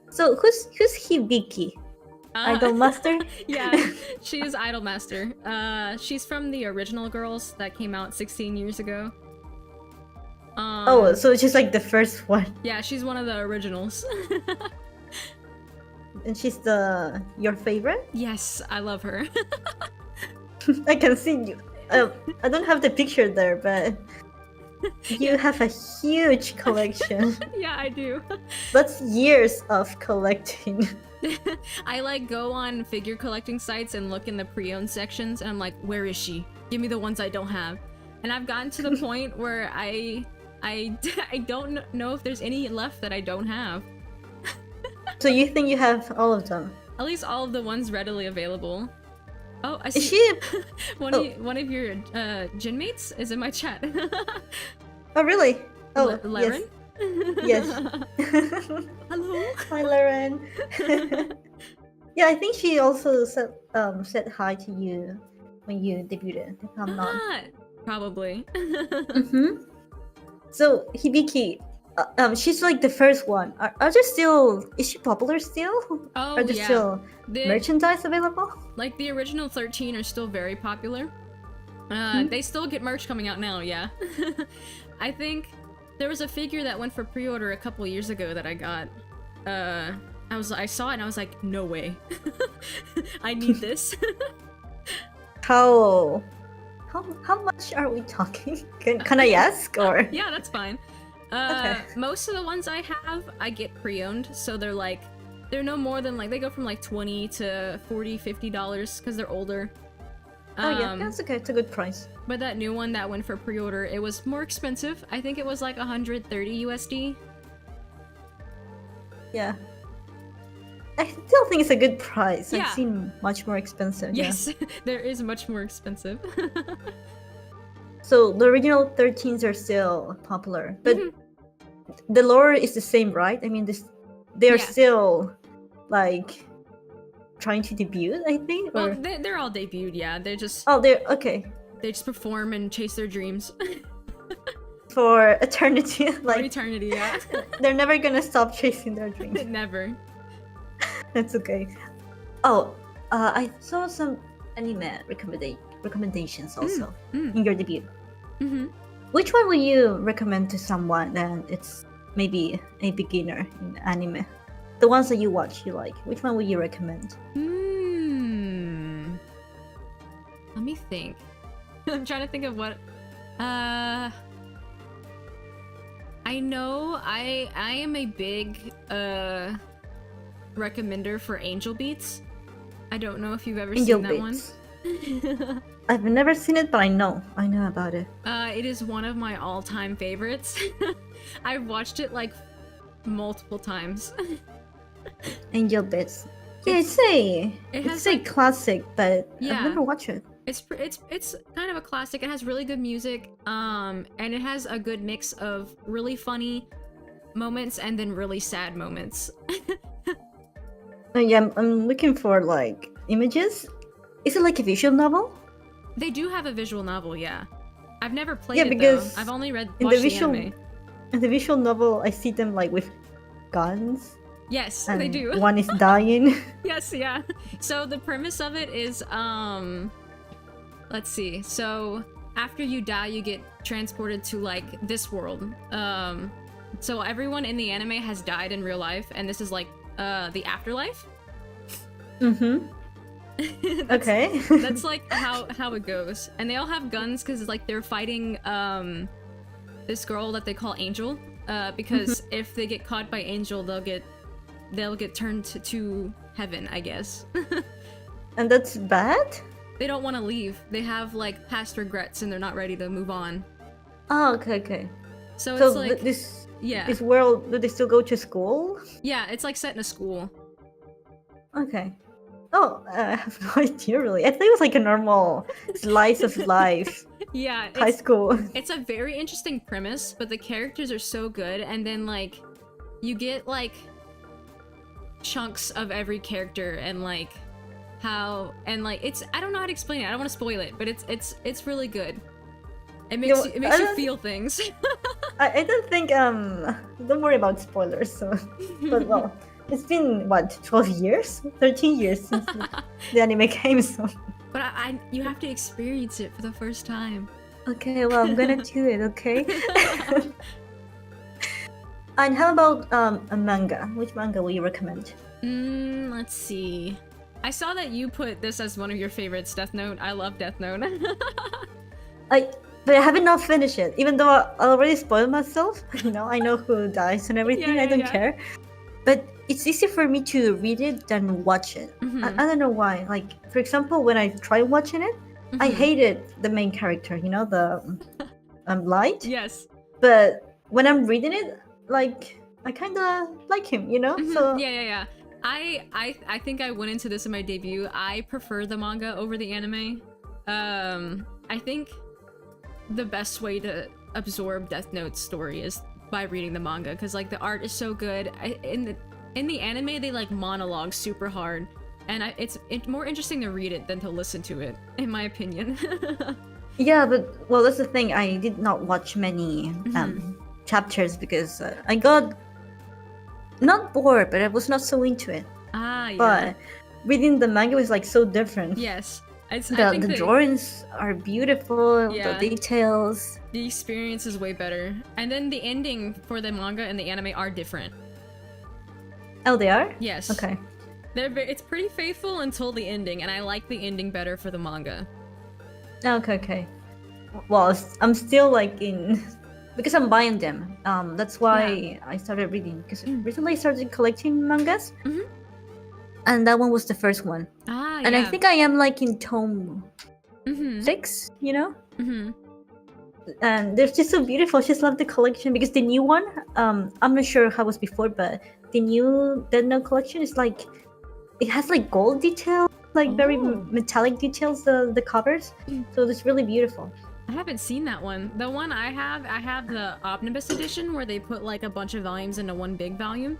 So who's Hibiki? Idol Master? Yeah, she is Idol Master. She's from the original Girls that came out 16 years ago. Oh, so she's like the first one. Yeah, she's one of the originals. And she's your favorite? Yes, I love her. I can see you. I don't have the picture there, but you have a huge collection. Yeah, I do. That's years of collecting. I like go on figure collecting sites and look in the pre-owned sections, and I'm like, where is she? Give me the ones I don't have. And I've gotten to the point where I don't know if there's any left that I don't have. So you think you have all of them? At least all of the ones readily available. Oh, I see. Is she? One of your gym mates is in my chat. Oh, really? Oh, Laren? Yes. Hello. Hi, Laren. Yeah, I think she also said hi to you when you debuted. If I'm not. Probably. Mm-hmm. So Hibiki, she's like the first one. Are there still? Is she popular still? Oh, are there still merchandise available? Like the original 13 are still very popular. They still get merch coming out now. Yeah. I think there was a figure that went for pre-order a couple years ago that I got. I saw it and I was like, no way. I need this. How much are we talking? Can I ask, or? Yeah, that's fine. Okay. Most of the ones I have, I get pre-owned, so they're no more than they go from like $20 to $40, $50 because they're older. Oh yeah, that's okay. It's a good price. But that new one that went for pre-order, it was more expensive. I think it was like 130 USD. Yeah. I still think it's a good price. Yeah. I've seen much more expensive. Yes, yeah. There is much more expensive. So the original 13s are still popular, but the lore is the same, right? I mean, they're still like trying to debut, I think. Well, they're all debuted. Yeah, they're just. Oh, they're okay. They just perform and chase their dreams. For eternity, like. For eternity, yeah. They're never gonna stop chasing their dreams. Never. That's okay. Oh, I saw some anime recommendations also in your debut. Which one would you recommend to someone that it's maybe a beginner in anime? The ones that you watch, you like. Which one would you recommend? Let me think. I'm trying to think of what. I know I am a big recommender for Angel Beats. I don't know if you've ever seen that one. I've never seen it, but I know about it. It is one of my all-time favorites. I've watched it like multiple times. Angel Bits. Yeah, it's a classic, but Yeah. I've never watched it. It's kind of a classic. It has really good music, and it has a good mix of really funny moments and then really sad moments. Oh, yeah, I'm looking for like images. Is it like a visual novel? They do have a visual novel, yeah. I've never played Yeah, it because though. I've only in watched the visual, anime. in the visual novel, I see them like with guns. Yes, And they do. one is dying. Yes, yeah. So the premise of it is, let's see. So after you die, you get transported to like this world. So everyone in the anime has died in real life, and this is like the afterlife. Mm-hmm. Okay. That's like how it goes. And they all have guns because like they're fighting this girl that they call Angel. Because if they get caught by Angel, they'll get turned to heaven, I guess. And that's bad? They don't want to leave. They have like past regrets and they're not ready to move on. Oh, okay. So So it's like this world, do they still go to school? yeah, it's like set in a school. Okay. Oh, I have no idea really. I think it was like a normal slice of life. Yeah, High school. it's a very interesting premise, but the characters are so good, and then like you get like chunks of every character and like how and like it's I don't know how to explain it. I don't want to spoil it, but it's really good. It makes you feel things. I don't think don't worry about spoilers. So, but well, it's been what 12 years, 13 years since the anime came. So, But you have to experience it for the first time. okay, well I'm gonna do it. Okay. And how about a manga? Which manga will you recommend? Let's see. I saw that you put this as one of your favorites, Death Note. I love Death Note. But I haven't not finished it, even though I already spoiled myself. You know, I know who dies and everything. I don't care. But it's easier for me to read it than watch it. I don't know why. Like, for example, when I tried watching it, I hated the main character. You know, the Light. Yes. But when I'm reading it, like, I kind of like him. You know. So Yeah. I think I went into this in my debut. I prefer the manga over the anime. I think the best way to absorb Death Note's story is by reading the manga, because like the art is so good. In the anime they like monologue super hard, and it's more interesting to read it than to listen to it, in my opinion. yeah, but well, that's the thing. I did not watch many chapters because I got not bored, but I was not so into it. Yeah. But reading the manga was like so different. Yes. The drawings are beautiful, the details. The experience is way better. And then the ending for the manga and the anime are different. Oh, they are? Yes. Okay. It's pretty faithful until the ending, and I like the ending better for the manga. Okay. Well, I'm still like in... Because I'm buying them. That's why I started reading. Because recently I started collecting mangas. And that one was the first one. And I think I am like in tome 6, you know? And they're just so beautiful. I just love the collection because the new one, I'm not sure how it was before, but the new Dead Note collection is like, it has like gold details, like very metallic details, the covers. So it's really beautiful. I haven't seen that one. The one I have the Omnibus edition where they put like a bunch of volumes into one big volume.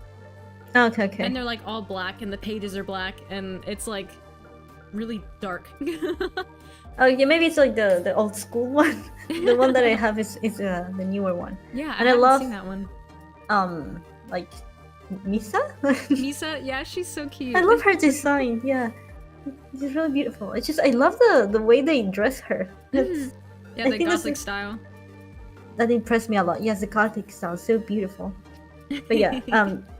Okay. And they're like all black and the pages are black and it's like really dark. Oh yeah, maybe it's like the old school one. The one that I have is the newer one. Yeah, and I love seen that one. Like Misa. Misa, yeah, she's so cute. I love her design. Yeah, she's really beautiful. It's just I love the way they dress her. Yeah, the gothic style. That impressed me a lot. Yes, the gothic style, so beautiful. But yeah,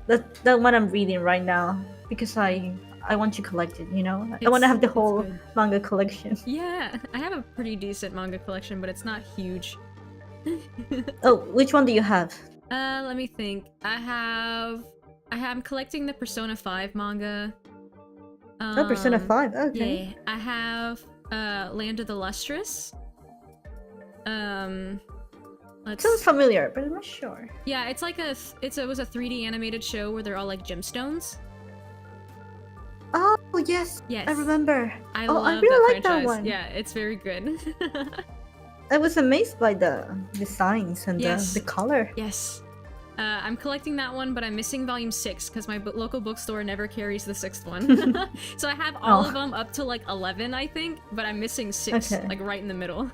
that one I'm reading right now because I want to collect it. You know, I want to have the whole manga collection. Yeah, I have a pretty decent manga collection, but it's not huge. Oh, which one do you have? Let me think. I'm collecting the Persona 5 manga. Persona 5. Okay. Yeah, I have Land of the Lustrous. Sounds familiar, but I'm not sure. Yeah, it's like it was a 3D animated show where they're all like gemstones. Oh yes, Yes, I remember. I I love really that like franchise. that one. Yeah, it's very good. I was amazed by the designs and the color. Yes. I'm collecting that one, but I'm missing volume 6 because my local bookstore never carries the 6th one. So I have all of them up to like 11, I think, but I'm missing 6, like right in the middle.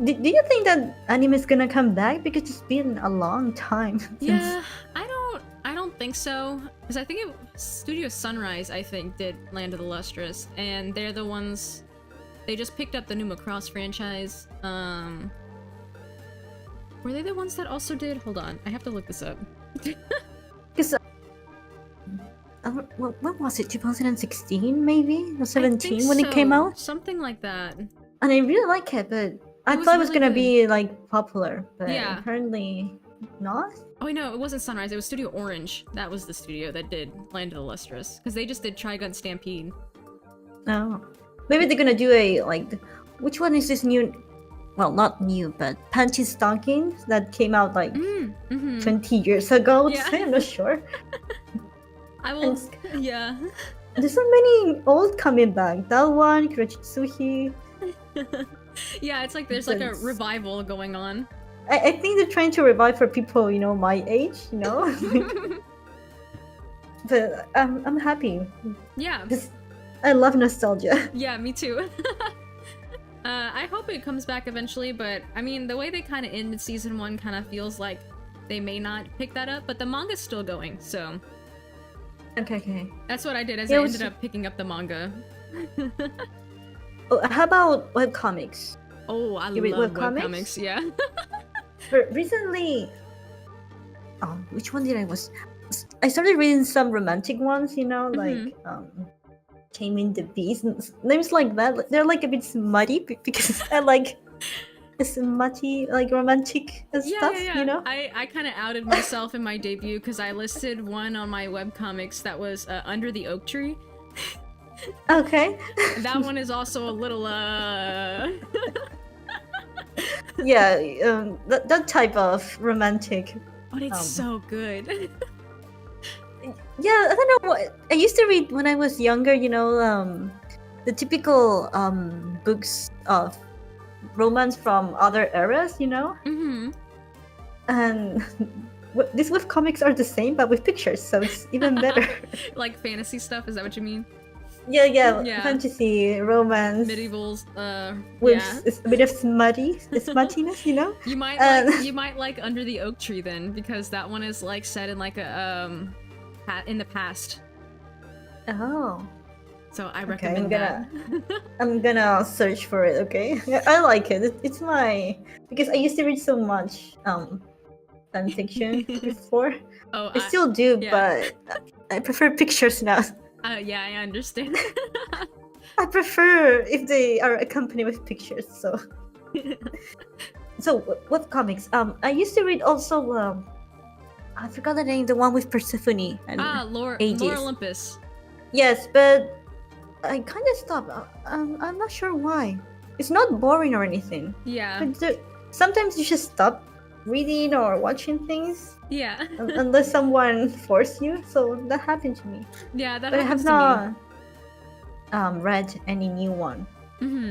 Do you think that anime is gonna come back? Because it's been a long time. Yeah, I don't think so, because I think Studio Sunrise, I think, did Land of the Lustrous, and they're the ones. They just picked up the new Macross franchise. Were they the ones that also did? Hold on, I have to look this up. Because when was it? 2016 maybe or 17 when it came out? Something like that. And I really like it, but I thought it was gonna be like popular, but apparently not. Oh no, it wasn't Sunrise. It was Studio Orange. That was the studio that did Land of the Lustrous, because they just did Trigun Stampede. Oh, maybe they're gonna do a like. Which one is this new? Well, not new, but Panty Stockings that came out like 20 years ago. Yeah. I'm not sure. I will. Yeah. There's so many old coming back. That one, Kurachitsuhi. Yeah, it's like there's like a revival going on. I think they're trying to revive for people, you know, my age, you know. But I'm happy. Yeah. Because I love nostalgia. Yeah, me too. I hope it comes back eventually, but I mean, the way they kind of ended season 1 kind of feels like they may not pick that up, but the manga's still going, so. Okay. That's what I did, I ended up picking up the manga. Oh, how about webcomics? Oh, I love webcomics, yeah. But recently, which one did I started reading some romantic ones, you know, like Came in the Beast, names like that. They're like a bit smutty because I like smutty, like romantic stuff, you know? I kind of outed myself in my debut because I listed one on my webcomics that was Under the Oak Tree. Okay. That one is also a little yeah, that type of romantic. But it's so good. Yeah, I don't know what I used to read when I was younger, you know, the typical books of romance from other eras, you know? And these webcomics are the same but with pictures, so it's even better. Like fantasy stuff, is that what you mean? Yeah, fantasy, romance, medievals, with a bit of smuttiness, you know. You might like Under the Oak Tree then, because that one is like set in like a in the past. Oh, so I recommend that. I'm gonna search for it. Okay, I like it. It's my because I used to read so much fan fiction before. Oh, I still do, but I prefer pictures now. Yeah, I understand. I prefer if they are accompanied with pictures. So, what comics? I used to read also. I forgot the name. The one with Persephone and Lore Aegis. Olympus. Yes, but I kind of stopped. I'm not sure why. It's not boring or anything. Yeah. But sometimes you just stop reading or watching things. Yeah. Unless someone force you. So that happened to me. Yeah, that but happens I have not read any new one.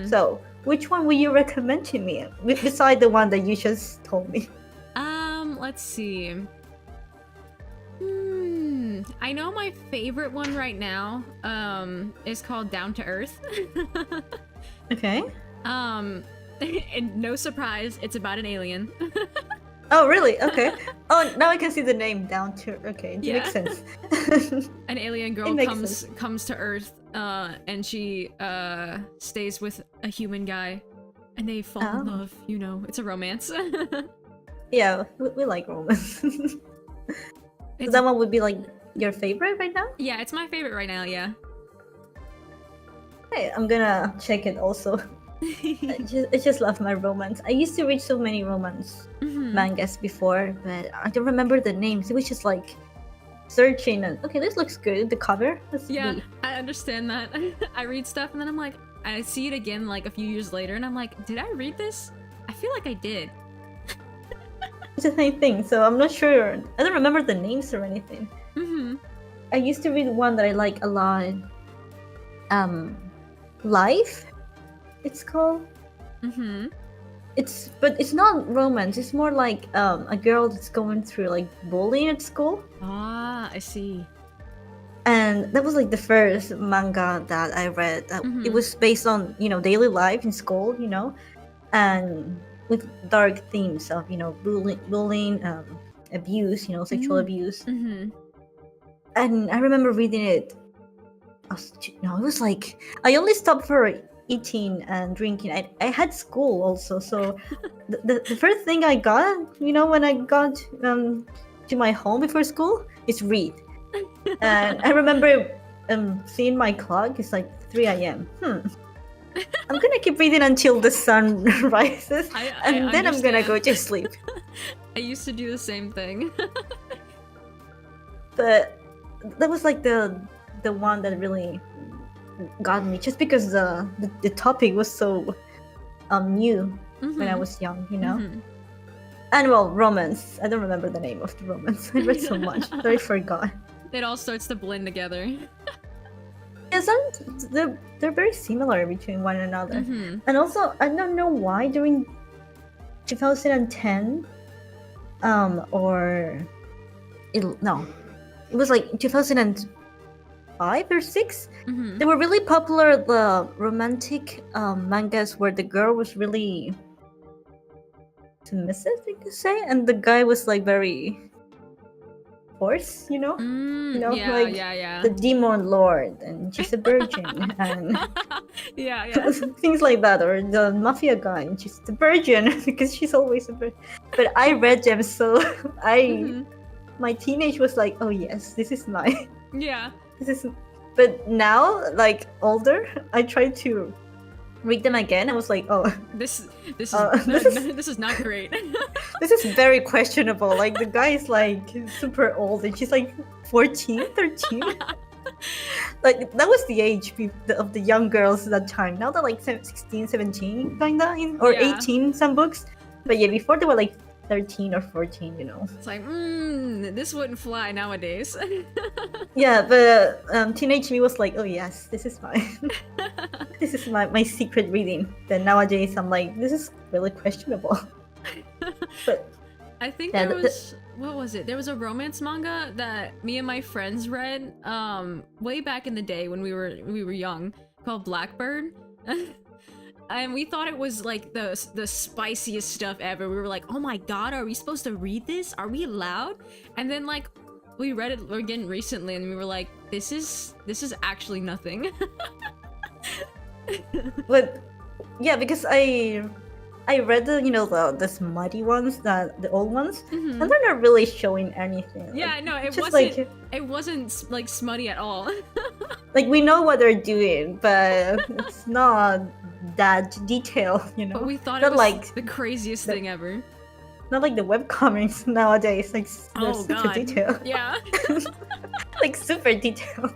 So which one would you recommend to me beside the one that you just told me? Let's see. I know my favorite one right now is called Down to Earth. Okay. And no surprise, it's about an alien. Oh, really? Okay. Oh, now I can see the name Down to. Okay, it makes sense. An alien girl comes to Earth, and she stays with a human guy, and they fall in love. You know, it's a romance. Yeah, we like romance. So that one would be like your favorite right now? Yeah, it's my favorite right now. Yeah. Hey, I'm gonna check it also. I just love my romance. I used to read so many romance mangas before, but I don't remember the names. It was just like searching and okay, this looks good. The cover. I understand that. I read stuff and then I'm like, I see it again like a few years later, and I'm like, did I read this? I feel like I did. it's the same thing. So I'm not sure. I don't remember the names or anything. Mm-hmm. I used to read one that I like a lot. Life, it's called. Mm-hmm. But it's not romance. It's more like a girl that's going through like bullying at school. Ah, I see. And that was like the first manga that I read. Mhm. It was based on daily life in school, and with dark themes of bullying, abuse, sexual abuse. Mm-hmm. And I remember reading it. It was like I only stopped for eating and drinking. I had school also, so the first thing I got, when I got to my home before school, is read. And I remember seeing my clock. It's like 3 a.m. I'm gonna keep reading until the sun rises, and then I'm gonna go to sleep. I used to do the same thing. But that was like the one that really got me, just because the topic was so new when I was young, Mhm. And well, romance. I don't remember the name of the romance. I read so much that I forgot. It all starts to blend together. Yeah, they're very similar between one another. Mhm. And also, I don't know why during 2010, it was like 2005 or 6. Mhm. They were really popular, the romantic mangas where the girl was really submissive, you could say, and the guy was like very horse, Yeah. the demon lord, and she's a virgin, and Yeah. things like that, or the mafia guy, and she's the virgin because she's always a virgin. But I read them, so my teenage was like, oh yes, this is my Yeah. this is. But now, like older, I try to read them again. I was like, oh, This is this is not great. this is very questionable. Like the guy is like super old, and she's like 14, 13. Like that was the age of the young girls at that time. Now they're like 16, 17, kinda, or Yeah. 18 some books. But yeah, before they were like 13 or 14. It's like, this wouldn't fly nowadays. Yeah, but teenage me was like, oh yes, this is my this is my secret reading. Then nowadays I'm like, this is really questionable. But I think yeah, there was what was it? There was a romance manga that me and my friends read way back in the day when we were young, called Blackbird. And we thought it was like the spiciest stuff ever. We were like, oh my god, are we supposed to read this? Are we allowed? And then like we read it again recently and we were like, this is actually nothing. But yeah, because I read the smutty ones, the old ones, and they're not really showing anything. Yeah, like, no, it wasn't like smutty at all. Like we know what they're doing, but it's not that detailed, But we thought not it was like the craziest thing ever. not like the webcomics nowadays. Like they're Oh super god. detailed. Yeah. Like super detailed.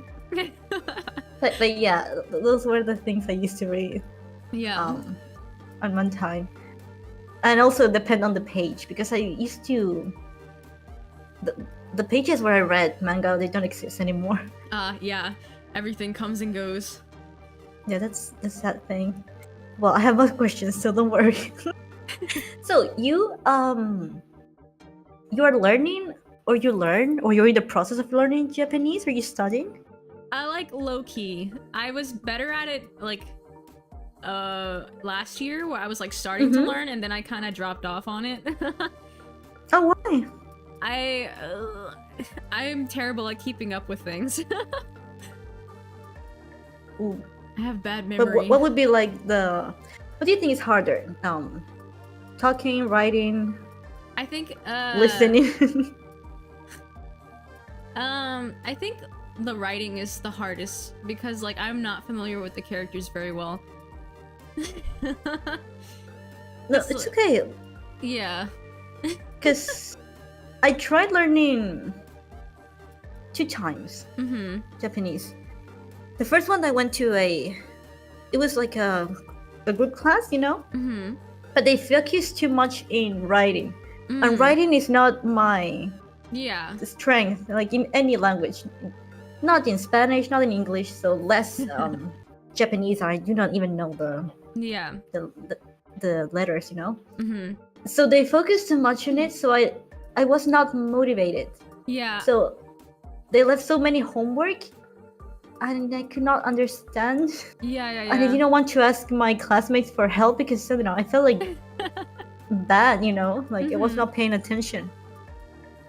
But yeah, those were the things I used to read. Yeah. On one time, and also depend on the page, because I used to the pages where I read manga, they don't exist anymore. Yeah. Everything comes and goes. Yeah, that's the sad thing. Well, I have more questions, so don't worry. So you are learning, or you're in the process of learning Japanese? Are you studying? I like low-key. I was better at it like last year, where I was like starting to learn, and then I kind of dropped off on it. Oh, why? I'm terrible at keeping up with things. Ooh. I have bad memory. But what would be like what do you think is harder? Talking, writing, I think listening. I think the writing is the hardest because like I'm not familiar with the characters very well. No, it's okay. Yeah. Because I tried learning 2 times Japanese. The first one I went to it was like a group class, but they focus too much in writing. And writing is not my Yeah. strength, like in any language. Not in Spanish, not in English, so less Japanese. I do not even know Yeah. the letters, you know. Mm-hmm. So they focused too much on it, so I was not motivated. Yeah. So they left so many homework, and I could not understand. Yeah. And I didn't want to ask my classmates for help because you know I felt like bad, you know, like I was not paying attention.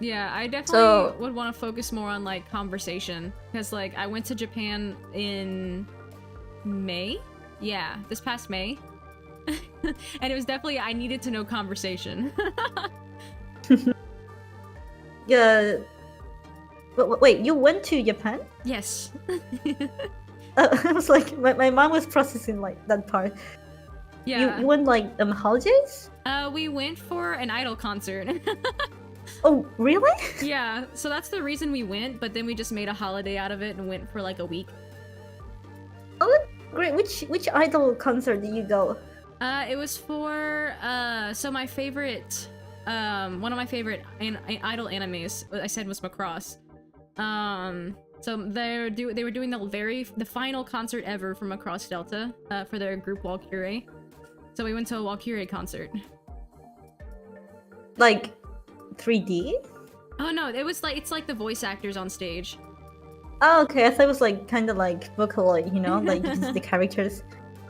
Yeah, I definitely would want to focus more on like conversation because like I went to Japan in May. Yeah, this past May. And it was definitely I needed to know conversation. Yeah. But wait, you went to Japan? Yes. I was like, my mom was processing like that part. Yeah. You went like holidays? We went for an idol concert. Oh, really? Yeah, so that's the reason we went, but then we just made a holiday out of it and went for like a week. Oh, great. Which idol concert did you go? It was for so my favorite one of my favorite idol animes I said was Macross. So they were doing the final concert ever from Across Delta for their group Walkure. So we went to a Walkure concert. Like 3D? Oh no, it's like the voice actors on stage. Oh, okay. I thought it was like kind of like Vocaloid, you know, like just the characters.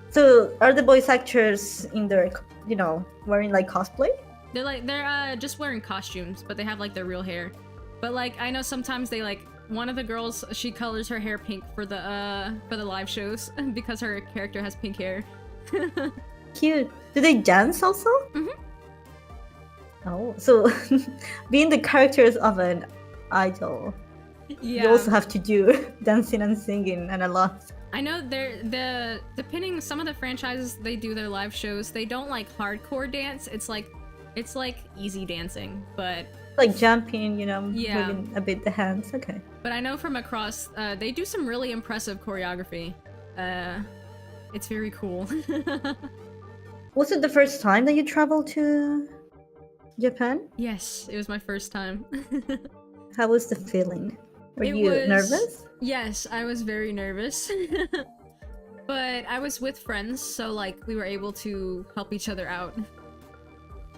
So are the voice actors in their, you know, wearing like cosplay? They're just wearing costumes, but they have like their real hair. But like I know sometimes they like one of the girls she colors her hair pink for the live shows because her character has pink hair. Cute. Do they dance also? Mm-hmm. Oh, so being the characters of an idol, yeah. you also have to do dancing and singing and a lot. I know depending some of the franchises they do their live shows, they don't like hardcore dance. It's like easy dancing, but like jumping, you know, yeah. moving a bit the hands. Okay. But I know from Across, they do some really impressive choreography. It's very cool. Was it the first time that you traveled to Japan? Yes, it was my first time. How was the feeling? Were you nervous? Yes, I was very nervous. But I was with friends, so like we were able to help each other out.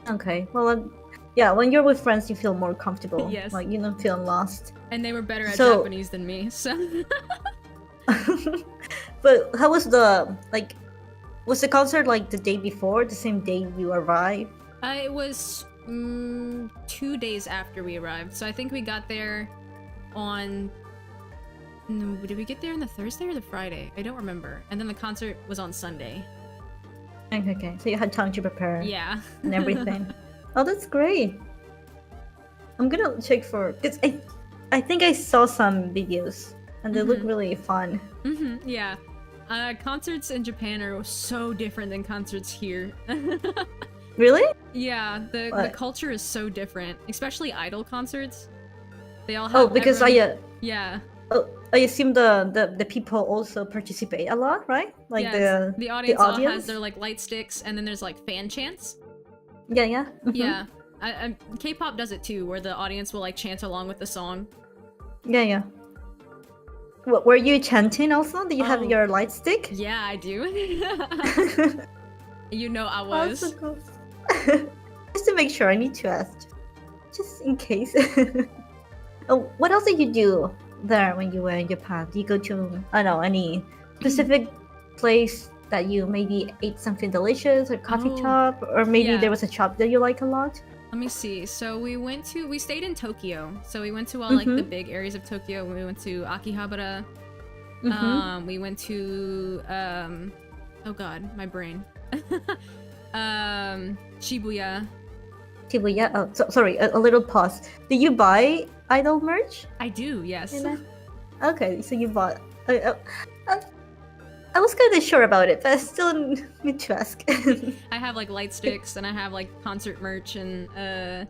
Okay, well, yeah, when you're with friends, you feel more comfortable. Yes. Like you don't feel lost. And they were better at Japanese than me, so. But how was was the concert like the day before, the same day you arrived? It was 2 days after we arrived. So I think we got there on... No, did we get there on the Thursday or the Friday? I don't remember. And then the concert was on Sunday. Okay, so you had time to prepare. Yeah. And everything. Oh, that's great. I'm gonna check for... Cause I think I saw some videos and they look really fun. Yeah. Concerts in Japan are so different than concerts here. Really? Yeah, the culture is so different, especially idol concerts. They all have. Oh, because yeah. Oh, I assume the people also participate a lot, right? Like yes, the audience all has their like light sticks, and then there's like fan chants. Yeah. Yeah. K-pop does it too, where the audience will like chant along with the song. Yeah. What, were you chanting also? Do you have your light stick? Yeah, I do. You know I was. Oh, so cool. Just to make sure, I need to ask. Just in case. Oh, what else did you do there when you were in Japan? Do you go to, I don't know, any specific place that you maybe ate something delicious or coffee shop? Or maybe there was a shop that you like a lot? Let me see. So we stayed in Tokyo. So we went to all like the big areas of Tokyo. We went to Akihabara. We went to oh god, my brain. Shibuya. Oh, sorry, a little pause. Did you buy idol merch? I do, yes. Okay, so you bought. I was kind of sure about it, but I still need to ask. I have like light sticks and I have like concert merch and I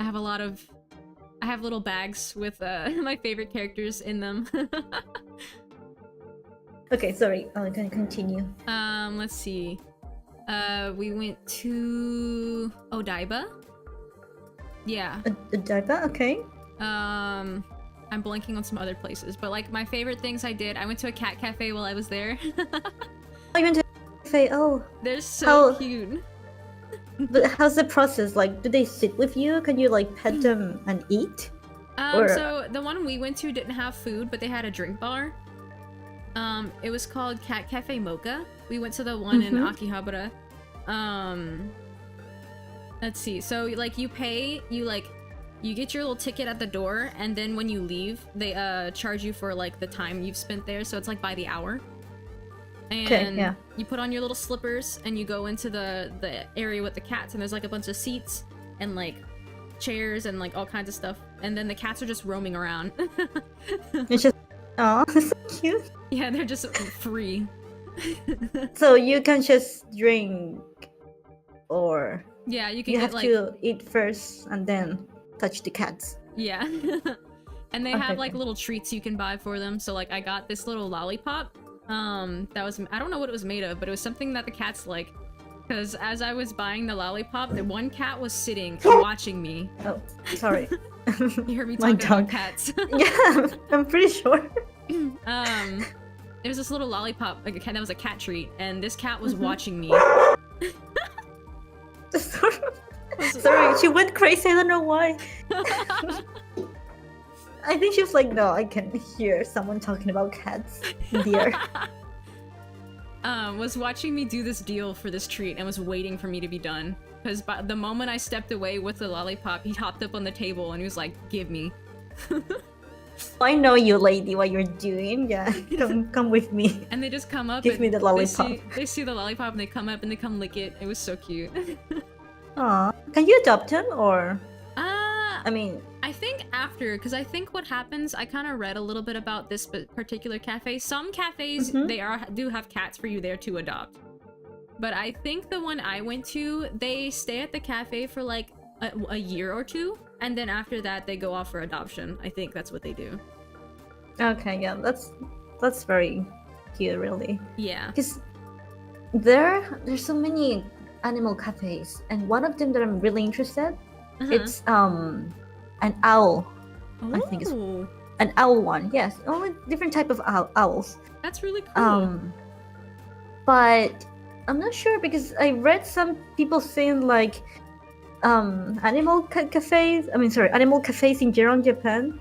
have little bags with my favorite characters in them. Okay, sorry. I'm gonna continue. Let's see. We went to Odaiba. Yeah. Odaiba, okay. I'm blanking on some other places, but like my favorite things I did, I went to a cat cafe while I was there. I went to cafe. Oh, They're so How- cute. but how's the process? Like, do they sit with you? Can you like pet them and eat? Or- So the one we went to didn't have food, but they had a drink bar. It was called Cat Cafe Mocha. We went to the one in Akihabara. Let's see. So like you pay, you get your little ticket at the door, and then when you leave, they charge you for like the time you've spent there. So it's like by the hour. And you put on your little slippers and you go into the area with the cats, and there's like a bunch of seats and like chairs and like all kinds of stuff, and then the cats are just roaming around. It's just, oh, so cute. Yeah, they're just free. So you can just drink, or Yeah, you can you get have like to eat first and then touch the cats. yeah. And they Okay, have like okay. little treats you can buy for them. So like I got this little lollipop. That was, I don't know what it was made of, but it was something that the cats like. Because as I was buying the lollipop, the one cat was sitting watching me. Oh, sorry. You heard me My talking about dog. cats. Yeah, I'm pretty sure. There was this little lollipop, like a cat that was a cat treat, and this cat was watching me. Sorry, she went crazy. I don't know why. I think she was like, no, I can hear someone talking about cats in the air. Was watching me do this deal for this treat and was waiting for me to be done. Because by the moment I stepped away with the lollipop, he hopped up on the table and he was like, give me. I know you, lady, what you're doing. Yeah, come with me. And they just come up Give and me the lollipop. They see the lollipop and they come up and they come lick it. It was so cute. Aw, can you adopt him, or? I mean, I think after, because I think what happens, I kind of read a little bit about this particular cafe. Some cafes, they do have cats for you there to adopt. But I think the one I went to, they stay at the cafe for like a year or two, and then after that they go off for adoption. I think that's what they do. okay, yeah, that's very cute, really. Yeah. Because there's so many animal cafes, and one of them that I'm really interested, it's an owl. I think it's Ooh, an owl one. Yes, only different type of owls. that's really cool. But I'm not sure because I read some people saying like animal cafes. I mean, sorry, animal cafes in general in Japan,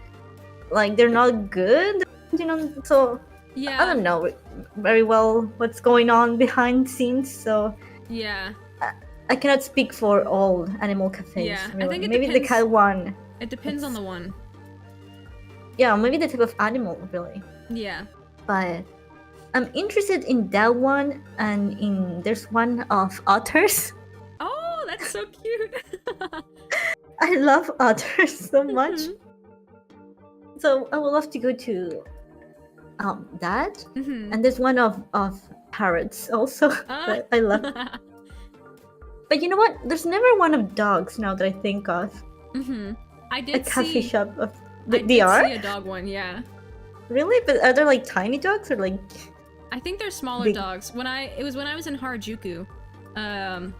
like they're not good. You know, so Yeah. I don't know very well what's going on behind scenes. So Yeah. I cannot speak for all animal cafes. Yeah, I really. think it Maybe the depends- cat one. It depends on the one. Yeah, maybe the type of animal really. Yeah. But I'm interested in that one, and there's one of otters. Oh, that's so cute. I love otters so much. So I would love to go to that. And there's one of parrots also. That I love. But you know what? There's never one of dogs now that I think of. I A did coffee see. shop of I they did are? see a dog one. Yeah. Really? But are they like tiny dogs or like I think they're smaller Big. dogs. It was when I was in Harajuku,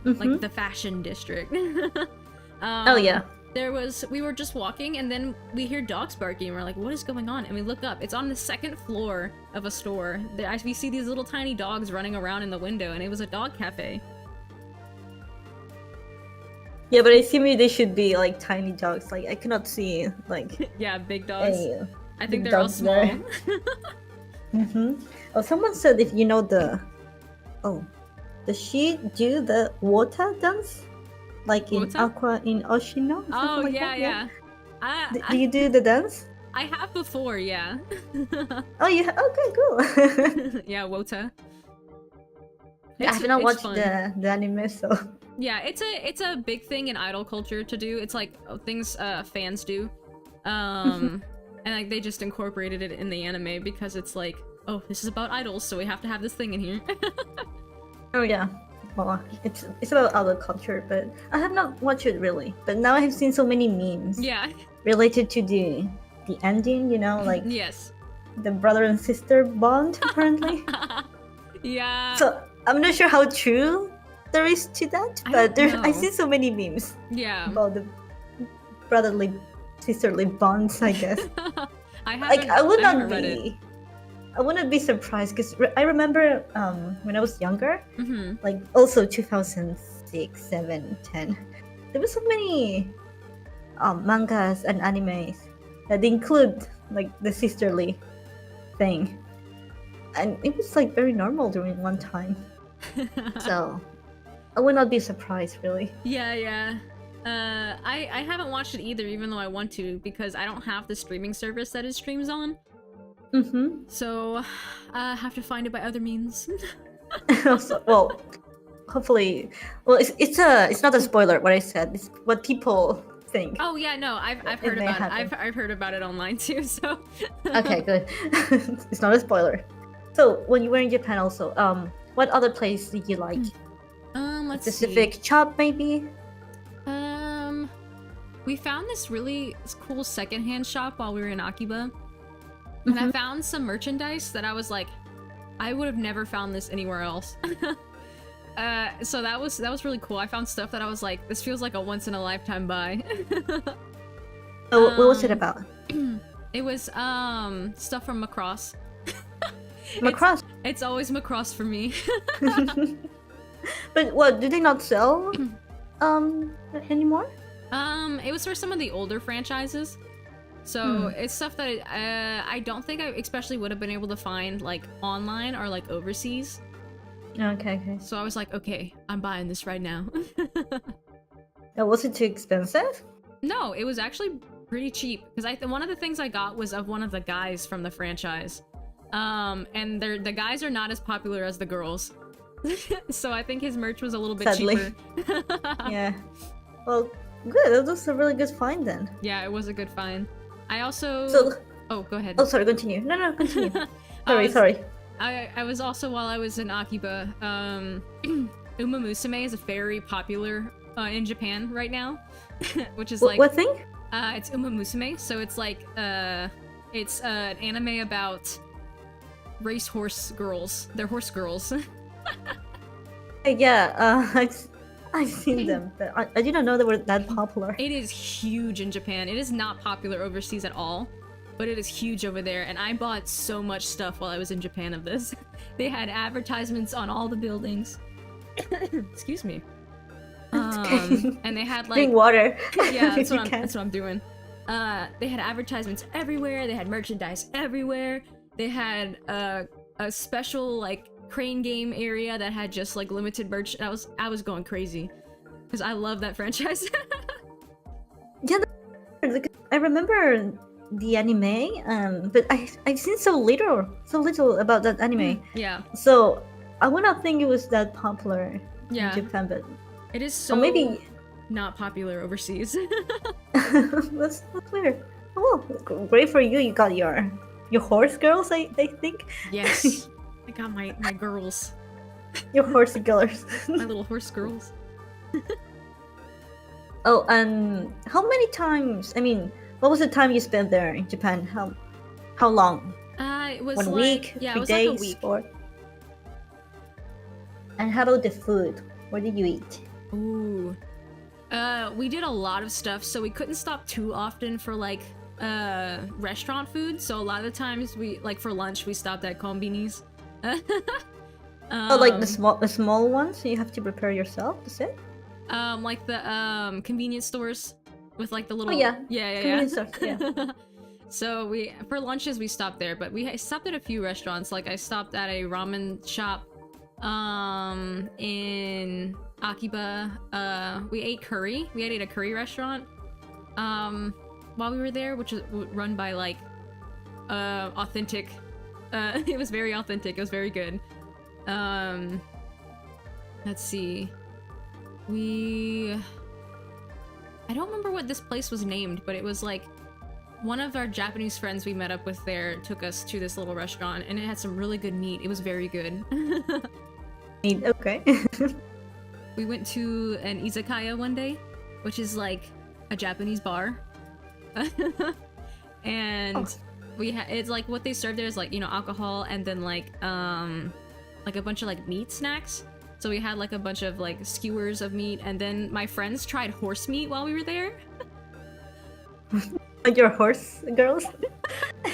like the fashion district. Oh yeah. We were just walking and then we hear dogs barking and we're like, what is going on? And we look up, it's on the second floor of a store. We see these little tiny dogs running around in the window, and it was a dog cafe. Yeah, but I assume they should be like tiny dogs. Like I cannot see like Yeah, big dogs. any I think big they're all dogs small. there. Oh, someone said if you know does she do the water dance? Like in Water? Aqua in Oshino? Oh, Something like yeah, that? yeah. Do you do the dance? I have before, yeah. Oh, you okay, cool. Yeah, Wota. I have not watched fun. the anime, so Yeah, it's a big thing in idol culture to do. It's like things fans do. And like they just incorporated it in the anime because it's like, oh, this is about idols, so we have to have this thing in here. oh yeah. Well, it's about other culture, but I have not watched it really. But now I have seen so many memes Yeah. related to the ending. You know, like Yes. the brother and sister bond apparently. Yeah. So I'm not sure how true there is to that, I but don't I know. see so many memes Yeah. about brotherly, sisterly bonds, I guess. I haven't. Like I would haven't not read it. be. I wouldn't be surprised because I remember when I was younger, like also 2006, 7, 10. There were so many mangas and animes that include like the sisterly thing, and it was like very normal during one time. So I would not be surprised, really. Yeah. I haven't watched it either, even though I want to, because I don't have the streaming service that it streams on. So I have to find it by other means. Also, well, hopefully, well, it's not a spoiler what I said. It's what people think. Oh yeah, no, I've heard about it. I've heard about it online too. So okay, good. It's not a spoiler. So when you were in Japan, also, what other place did you like? Let's Specific see. shop, maybe. We found this really cool secondhand shop while we were in Akiba, and I found some merchandise that I was like, I would have never found this anywhere else. So that was really cool. I found stuff that I was like, this feels like a once in a lifetime buy. Oh, what was it about? It was stuff from Macross. Macross. It's always Macross for me. But what, do they not sell anymore? It was for some of the older franchises. So it's stuff that I don't think I especially would have been able to find like online or like overseas. Okay. So I was like, okay, I'm buying this right now. Was it too expensive? No, it was actually pretty cheap because one of the things I got was of one of the guys from the franchise. And the guys are not as popular as the girls. So I think his merch was a little bit cheaper. Yeah. Well, good. That was a really good find then. Yeah, it was a good find. I also... Oh, go ahead. Oh, sorry, continue. No, continue. Sorry. I was also, while I was in Akiba, Uma Musume is very popular in Japan right now. Which is like... What thing? It's Uma Musume, so it's like, it's an anime about racehorse girls. They're horse girls. Yeah, I've seen them, but I didn't know they were that popular. It is huge in Japan. It is not popular overseas at all, but it is huge over there, and I bought so much stuff while I was in Japan of this. They had advertisements on all the buildings. Excuse me. And they had like... Drink water. Yeah, that's what I'm doing. They had advertisements everywhere. They had merchandise everywhere. They had a special like crane game area that had just like limited merch. And I was going crazy because I love that franchise. Yeah, I remember the anime, but I've seen so little about that anime. Yeah. So I would not think it was that popular in Japan, but it is so maybe not popular overseas. that's weird. Oh, great for you! You got your horse girls, I think. Yes, I got my girls. Your horsey girls. My little horse girls. Oh, and how many times? I mean, what was the time you spent there in Japan? How long? It was 1 week, yeah, 3 it was days, like a week. or? And how about the food? What did you eat? Ooh. We did a lot of stuff, so we couldn't stop too often for like restaurant food. So a lot of the times we like for lunch we stopped at konbinis. Oh, like the small ones you have to prepare yourself. That's it. Like the convenience stores with like the little yeah convenience stores, yeah. So for lunches we stopped there, but we stopped at a few restaurants. Like I stopped at a ramen shop in Akiba. We ate curry. We ate at a curry restaurant while we were there, which is run by like authentic. It was very authentic. It was very good. Let's see. I don't remember what this place was named, but it was like one of our Japanese friends we met up with there took us to this little restaurant, and it had some really good meat. It was very good. Meat, okay. We went to an izakaya one day, which is like a Japanese bar. And it's like what they serve there is like, you know, alcohol and then like a bunch of like meat snacks. So we had like a bunch of like skewers of meat, and then my friends tried horse meat while we were there. Your horse girls?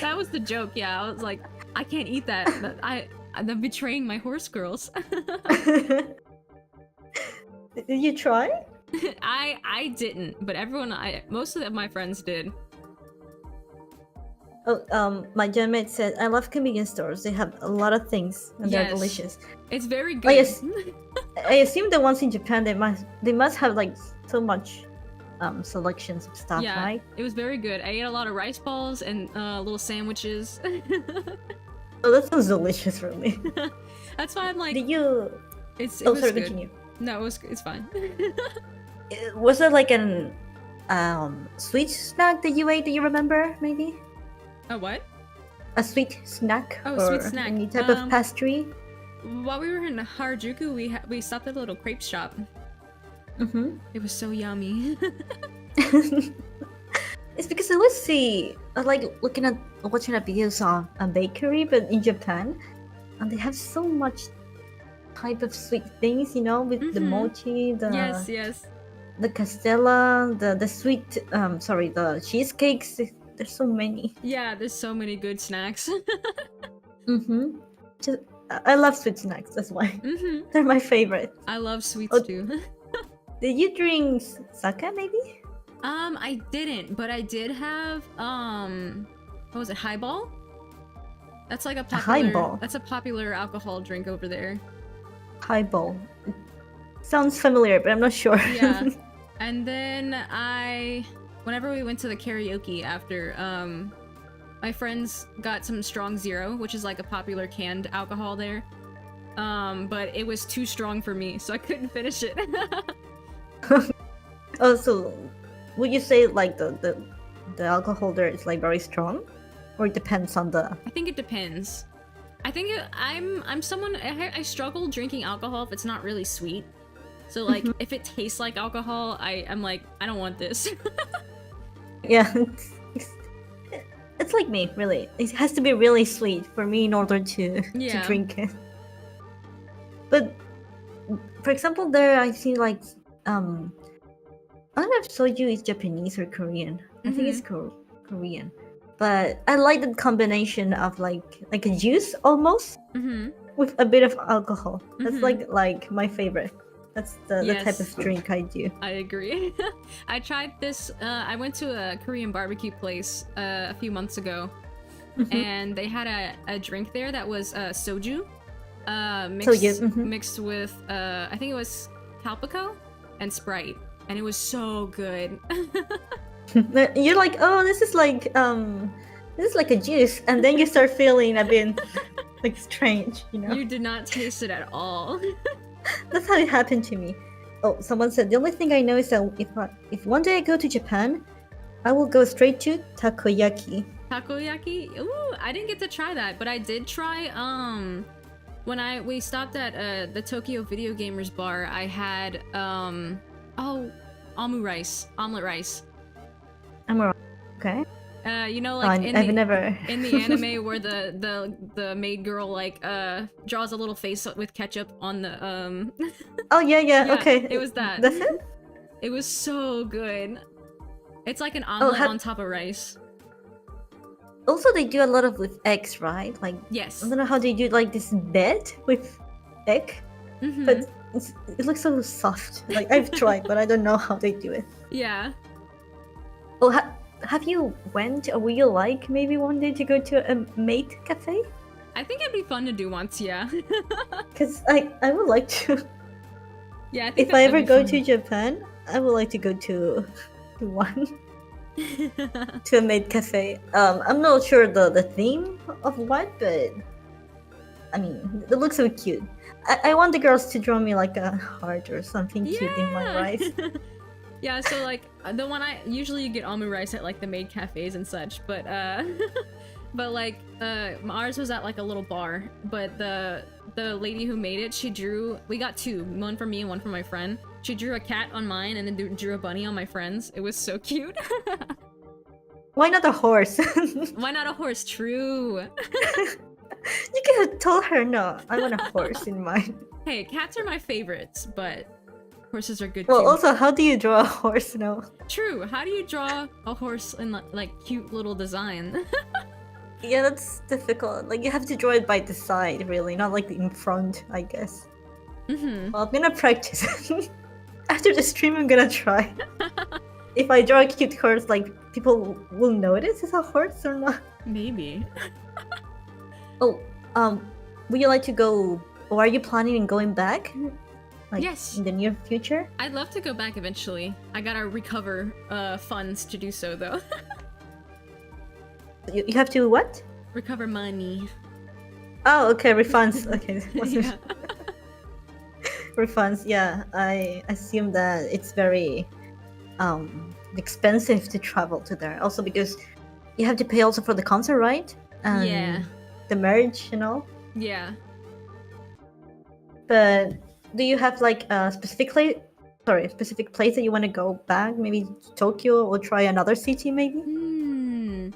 That was the joke. Yeah, I was like, I can't eat that. I'm betraying my horse girls. Did you try? I didn't, but most of my friends did. Oh, my gym mate said, I love convenience stores. They have a lot of things and they're Yes. delicious. It's very I, good. as- I assume the ones in Japan they must have like so much selections of stuff, Yeah, right? it was very good. I ate a lot of rice balls and little sandwiches. Oh, that sounds delicious for me. That's why I'm like, Did you? it Oh, was sorry, good. continue. No, it's fine. Was there like an sweet snack that you ate that you remember? Maybe A what? a sweet snack Oh, or sweet snack. any type of pastry. While we were in Harajuku, we stopped at a little crepe shop. Mm-hmm. It was so yummy. It's because I always see, I like watching videos on a bakery, but in Japan, and they have so much type of sweet things, you know, with the Mhm. mochi, yes. the castella, the sweet, the cheesecakes. There's so many. Yeah, there's so many good snacks. Mm-hmm. Just, I love sweet snacks. That's why Mhm. they're my favorite. I love sweets Oh. too. Did you drink sake? Maybe. I didn't, but I did have what was it? Highball? That's like a popular highball? That's a popular alcohol drink over there. Highball. Sounds familiar, but I'm not sure. Yeah. And then whenever we went to the karaoke after, my friends got some Strong Zero, which is like a popular canned alcohol there. But it was too strong for me, so I couldn't finish it. Oh, so would you say like the alcohol there is like very strong, or it depends on the? I think it depends. I think I'm someone I struggle drinking alcohol if it's not really sweet. So like if it tastes like alcohol, I'm like I don't want this. Yeah, it's like me, really. It has to be really sweet for me in order to Yeah. drink it. But for example, there I see like I don't know if soju is Japanese or Korean. I think it's Korean. But I like the combination of like a juice almost Mm-hmm. with a bit of alcohol. That's Mhm. like my favorite. That's the type of Yes. drink I do. I agree. I tried this. I went to a Korean barbecue place a few months ago, and they had a drink there that was soju, mixed with I think it was Calpico and Sprite, and it was so good. You're like, oh, this is like a juice, and then you start feeling a bit like strange, you know. You did not taste it at all. That's how it happened to me. Oh, someone said the only thing I know is that if one day I go to Japan, I will go straight to takoyaki. Takoyaki? Ooh, I didn't get to try that, but I did try when we stopped at the Tokyo Video Gamers bar. I had omelet rice. I'm wrong. Okay. You know, like I've never. in the anime where the maid girl like draws a little face with ketchup on the Oh yeah, Yeah, okay. it was that. That's it. It was so good. It's like an omelet ha- on top of rice. Also, they do a lot of with eggs, right? Like Yes. I don't know how they do like this bed with egg, Mhm. but it looks so soft. Like I've tried, but I don't know how they do it. Yeah. Oh, have you went or would you like maybe one day to go to a maid cafe? I think it'd be fun to do once, yeah. Because I would like to. Yeah, I think If I that'd ever be go fun. to Japan, I would like to go to one to a maid cafe. I'm not sure the theme of what, but I mean, it looks so cute. I want the girls to draw me like a heart or something cute in my rice. Yeah, so like the one usually you get almond rice at like the maid cafes and such, but but like ours was at like a little bar, but the lady who made it, we got two, one for me and one for my friend. She drew a cat on mine and then drew a bunny on my friend's. It was so cute. Why not a horse? Why not a horse? True. You could have told her no. I want a horse in mine. Hey, cats are my favorites, but Horses are good Well, too. also, how do you draw a horse now? True. How do you draw a horse in like cute little design? Yeah, that's difficult. Like, you have to draw it by the side, really, not like in front, I guess. Mm-hmm. Well, I'm gonna practice. After the stream, I'm gonna try. If I draw a cute horse, like, people will notice it's a horse or not. Maybe. Oh, would you like to go, or are you planning on going back? Like, Yes. in the near future? I'd love to go back eventually. I gotta recover funds to do so though. You have to what? Recover money. Oh, okay, refunds. Okay, Yeah. refunds. Yeah, I assume that it's very expensive to travel to there. Also because you have to pay also for the concert, right? And Yeah. the merch and all. Yeah. But do you have like a specific place that you want to go back? Maybe Tokyo, or try another city, maybe? Hmm.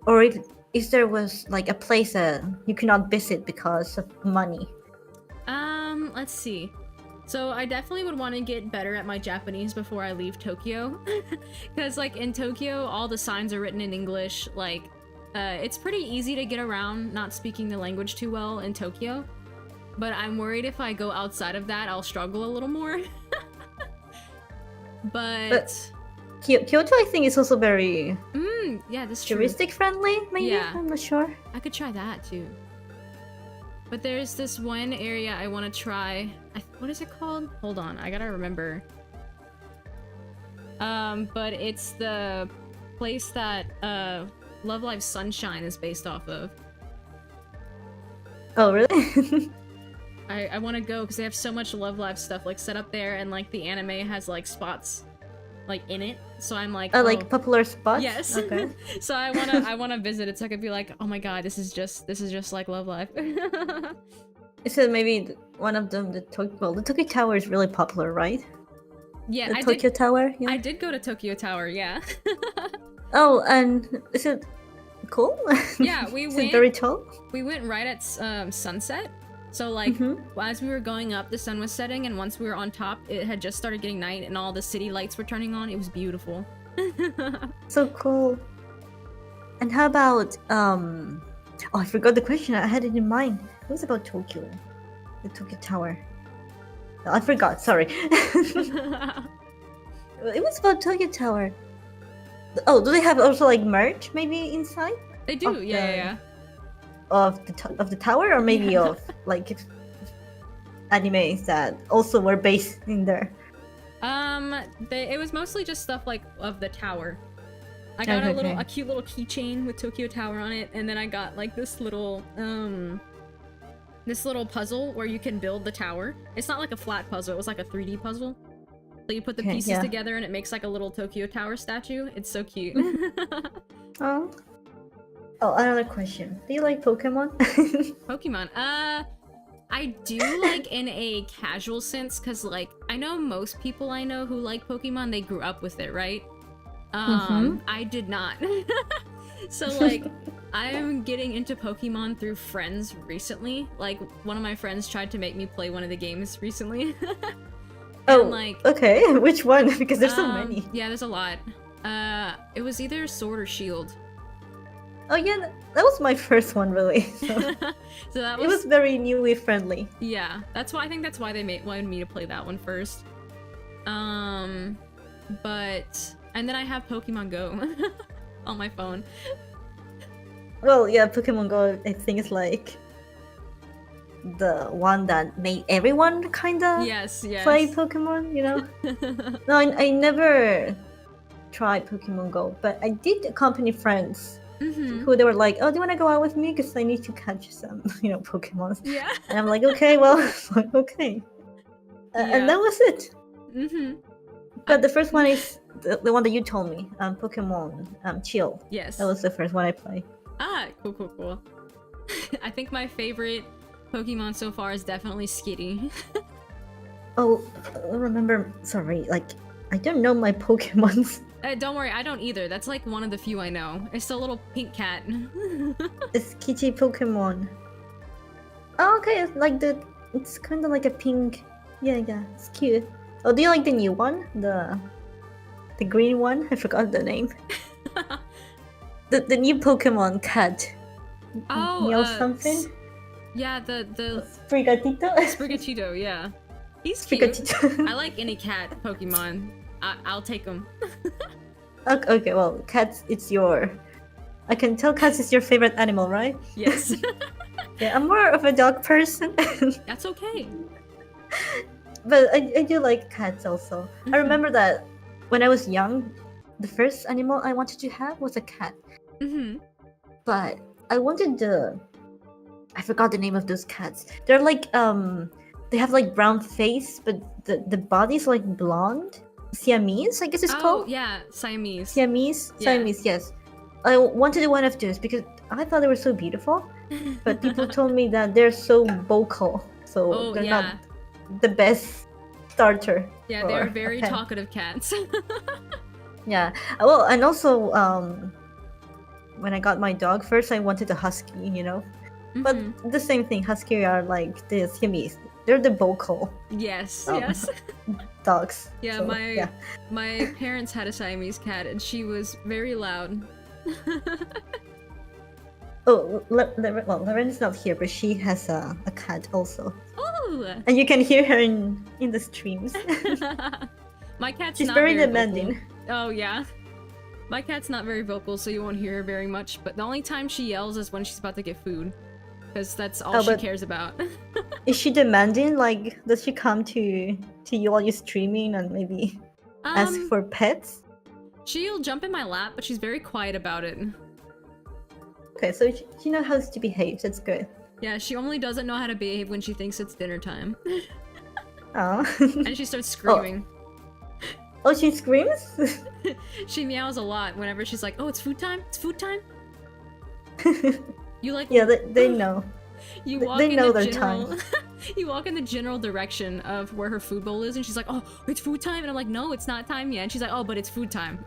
Or if there was like a place that you cannot visit because of money. Let's see. So I definitely would want to get better at my Japanese before I leave Tokyo. Because like in Tokyo, all the signs are written in English. Like, it's pretty easy to get around not speaking the language too well in Tokyo. But I'm worried if I go outside of that, I'll struggle a little more. But Kyoto, I think, is also very yeah, this is true. touristic friendly, maybe? Yeah. I'm not sure. I could try that too. But there's this one area I want to try. What is it called? Hold on, I gotta remember. But it's the place that Love Live Sunshine is based off of. Oh, really? I want to go because they have so much Love Live stuff like set up there, and like the anime has like spots like in it. So I'm like, Oh, like popular spots? yes. Okay. So I wanna visit it so I could be like, oh my god, this is just like Love Live. So maybe one of them, the Tokyo Tower is really popular, right? Yeah, The Tokyo Tower? Yeah. I did go to Tokyo Tower, yeah. Oh, and is it cool? Yeah, we is went. it very tall? We went right at sunset. So like, as we were going up, the sun was setting, and once we were on top, it had just started getting night, and all the city lights were turning on. It was beautiful. So cool. And how about oh, I forgot the question. I had it in mind. It was about Tokyo, the Tokyo Tower. I forgot. Sorry. It was about Tokyo Tower. Oh, do they have also like merch maybe inside? They do, Of yeah. Of the tower, or maybe of like animes that also were based in there. It was mostly just stuff like of the tower. I got a cute little keychain with Tokyo Tower on it, and then I got like this little puzzle where you can build the tower. It's not like a flat puzzle, it was like a 3D puzzle. So you put the pieces together and it makes like a little Tokyo Tower statue. It's so cute. Oh, another question. Do you like Pokemon? Pokemon. I do like in a casual sense, because like I know most people I know who like Pokemon, they grew up with it, right? I did not. So like I'm getting into Pokemon through friends recently. Like one of my friends tried to make me play one of the games recently. Oh, like, okay. Which one? Because there's so many. Yeah, there's a lot. It was either Sword or Shield. Oh yeah, that was my first one, really. So, so that it was very newly friendly. Yeah, I think that's why they wanted me to play that one first. And then I have Pokemon Go on my phone. Well, yeah, Pokemon Go, I think, is like the one that made everyone kind of play Pokemon, you know? No, I never tried Pokemon Go, but I did accompany friends who they were like, oh, do you want to go out with me? Because I need to catch some, Pokemon. Yeah. And I'm like, okay, well, okay. And that was it. But the first one is the one that you told me, Pokemon Shield. Yes. That was the first one I played. Ah, cool. I think my favorite Pokemon so far is definitely Skitty. Oh, remember, sorry, like, I don't know my Pokemons. Don't worry, I don't either. That's like one of the few I know. It's the little pink cat. It's Kitty Pokemon. Oh, okay, it's like it's kind of like a pink. Yeah, it's cute. Oh, do you like the new one? The green one? I forgot the name. The new Pokemon cat. Oh, Neil something? Yeah, the Sprigatito? Sprigatito, yeah. He's cute. Sprigatito. I like any cat Pokemon. I'll take him. Okay, well, cats, it's your... I can tell cats is your favorite animal, right? Yes. Yeah, I'm more of a dog person. That's okay. But I do like cats also. I remember that when I was young, the first animal I wanted to have was a cat. But I wanted I forgot the name of those cats. They're like they have like brown face, but the body's like blonde. Siamese, I guess it's called. Yeah, Siamese. Siamese, Yeah. Siamese, yes. I wanted one of those because I thought they were so beautiful, but people told me that they're so vocal, so they're not the best starter. Yeah, they're very talkative cats. Yeah, well, and also when I got my dog first, I wanted a husky, you know. But the same thing, husky are like the Siamese. They're the vocal. Yes, dogs. Yeah, so, my parents had a Siamese cat, and she was very loud. Oh, Loren's not here, but she has a cat also. Oh! And you can hear her in the streams. My cat's She's not very vocal. demanding. Oh yeah. My cat's not very vocal, so you won't hear her very much, but the only time she yells is when she's about to get food. Because that's all she cares about. Is she demanding? Like, does she come to you while you're streaming and maybe ask for pets? She'll jump in my lap, but she's very quiet about it. Okay, so she knows how to behave. That's good. Yeah, she only doesn't know how to behave when she thinks it's dinner time. Oh. And she starts screaming. Oh, she screams? She meows a lot whenever she's like, oh, it's food time? It's food time? You like... Yeah, they know. They know their time. You walk in the general direction of where her food bowl is, and she's like, oh, it's food time? And I'm like, no, it's not time yet. And she's like, oh, but it's food time.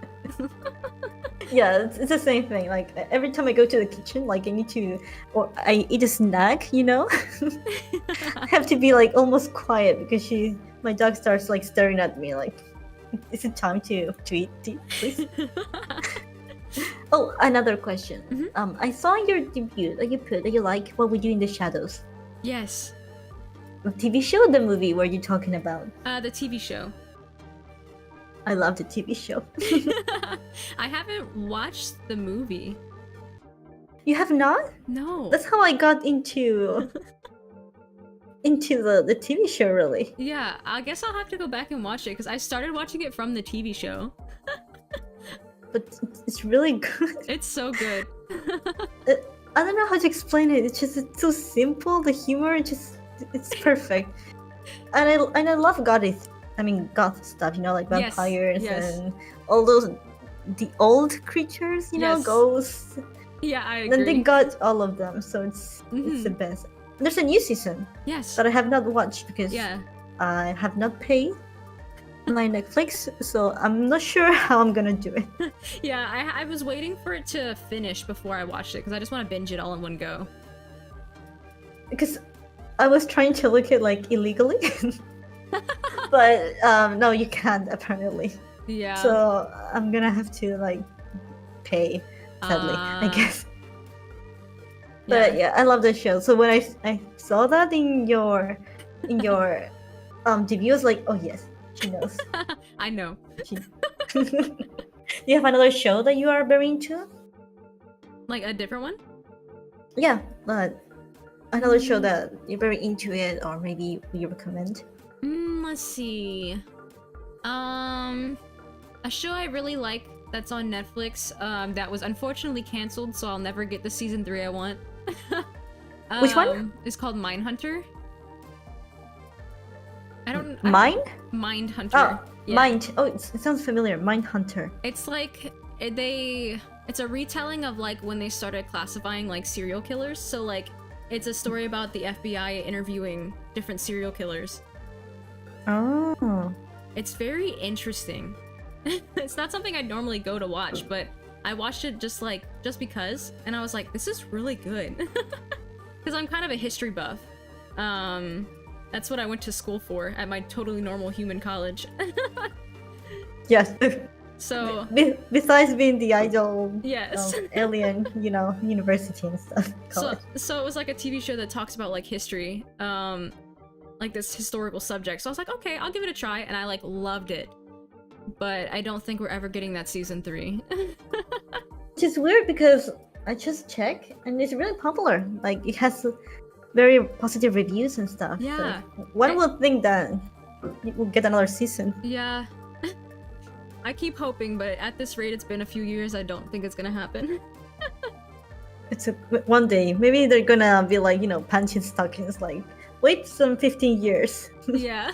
Yeah, it's the same thing. Like, every time I go to the kitchen, like, I need to... Or I eat a snack, you know? I have to be, like, almost quiet because my dog starts, like, staring at me, like, is it time to eat, please? Oh, another question. I saw your debut that you put that you like What We Do in the Shadows. Yes. The TV show or the movie were you talking about? The TV show. I love the TV show. I haven't watched the movie. You have not? No. That's how I got into the TV show, really. Yeah, I guess I'll have to go back and watch it because I started watching it from the TV show. But it's really good. It's so good. I don't know how to explain it. It's so simple. The humor, it's perfect. And I love goth stuff. You know, like vampires and all those the old creatures. You know, ghosts. Yeah, I agree. And they got all of them, so it's the best. And there's a new season. Yes. That I have not watched because I have not paid my Netflix, so I'm not sure how I'm gonna do it. Yeah, I was waiting for it to finish before I watched it because I just want to binge it all in one go. Because I was trying to look at like illegally, but no, you can't apparently. Yeah. So I'm gonna have to like pay, sadly, I guess. But yeah, I love the show. So when I saw that in your debut, I was like, oh yes, she knows. I know. Do you have another show that you are very into? Like a different one? Yeah, but another show that you're very into it, or maybe you recommend. Let's see. A show I really like that's on Netflix. That was unfortunately canceled, so I'll never get the season 3 I want. Which one? It's called Mindhunter. Mindhunter. Oh, yeah. Mind. Oh, it sounds familiar. Mindhunter. It's like it's a retelling of like when they started classifying like serial killers. So like it's a story about the FBI interviewing different serial killers. Oh. It's very interesting. It's not something I'd normally go to watch, but I watched it just because, and I was like, this is really good. Because I'm kind of a history buff. That's what I went to school for at my totally normal human college. Yes. So Besides being the idol yes. of alien, university and stuff, college. So it was like a TV show that talks about like history, like this historical subject. So I was like, okay, I'll give it a try, and I like loved it. But I don't think we're ever getting that season 3. Which is weird because I just checked and it's really popular. Like it has very positive reviews and stuff. Yeah. So one would think that we'll get another season. Yeah. I keep hoping, but at this rate, it's been a few years. I don't think it's gonna happen. It's one day. Maybe they're gonna be like, punching stockings. Like, wait some 15 years. Yeah.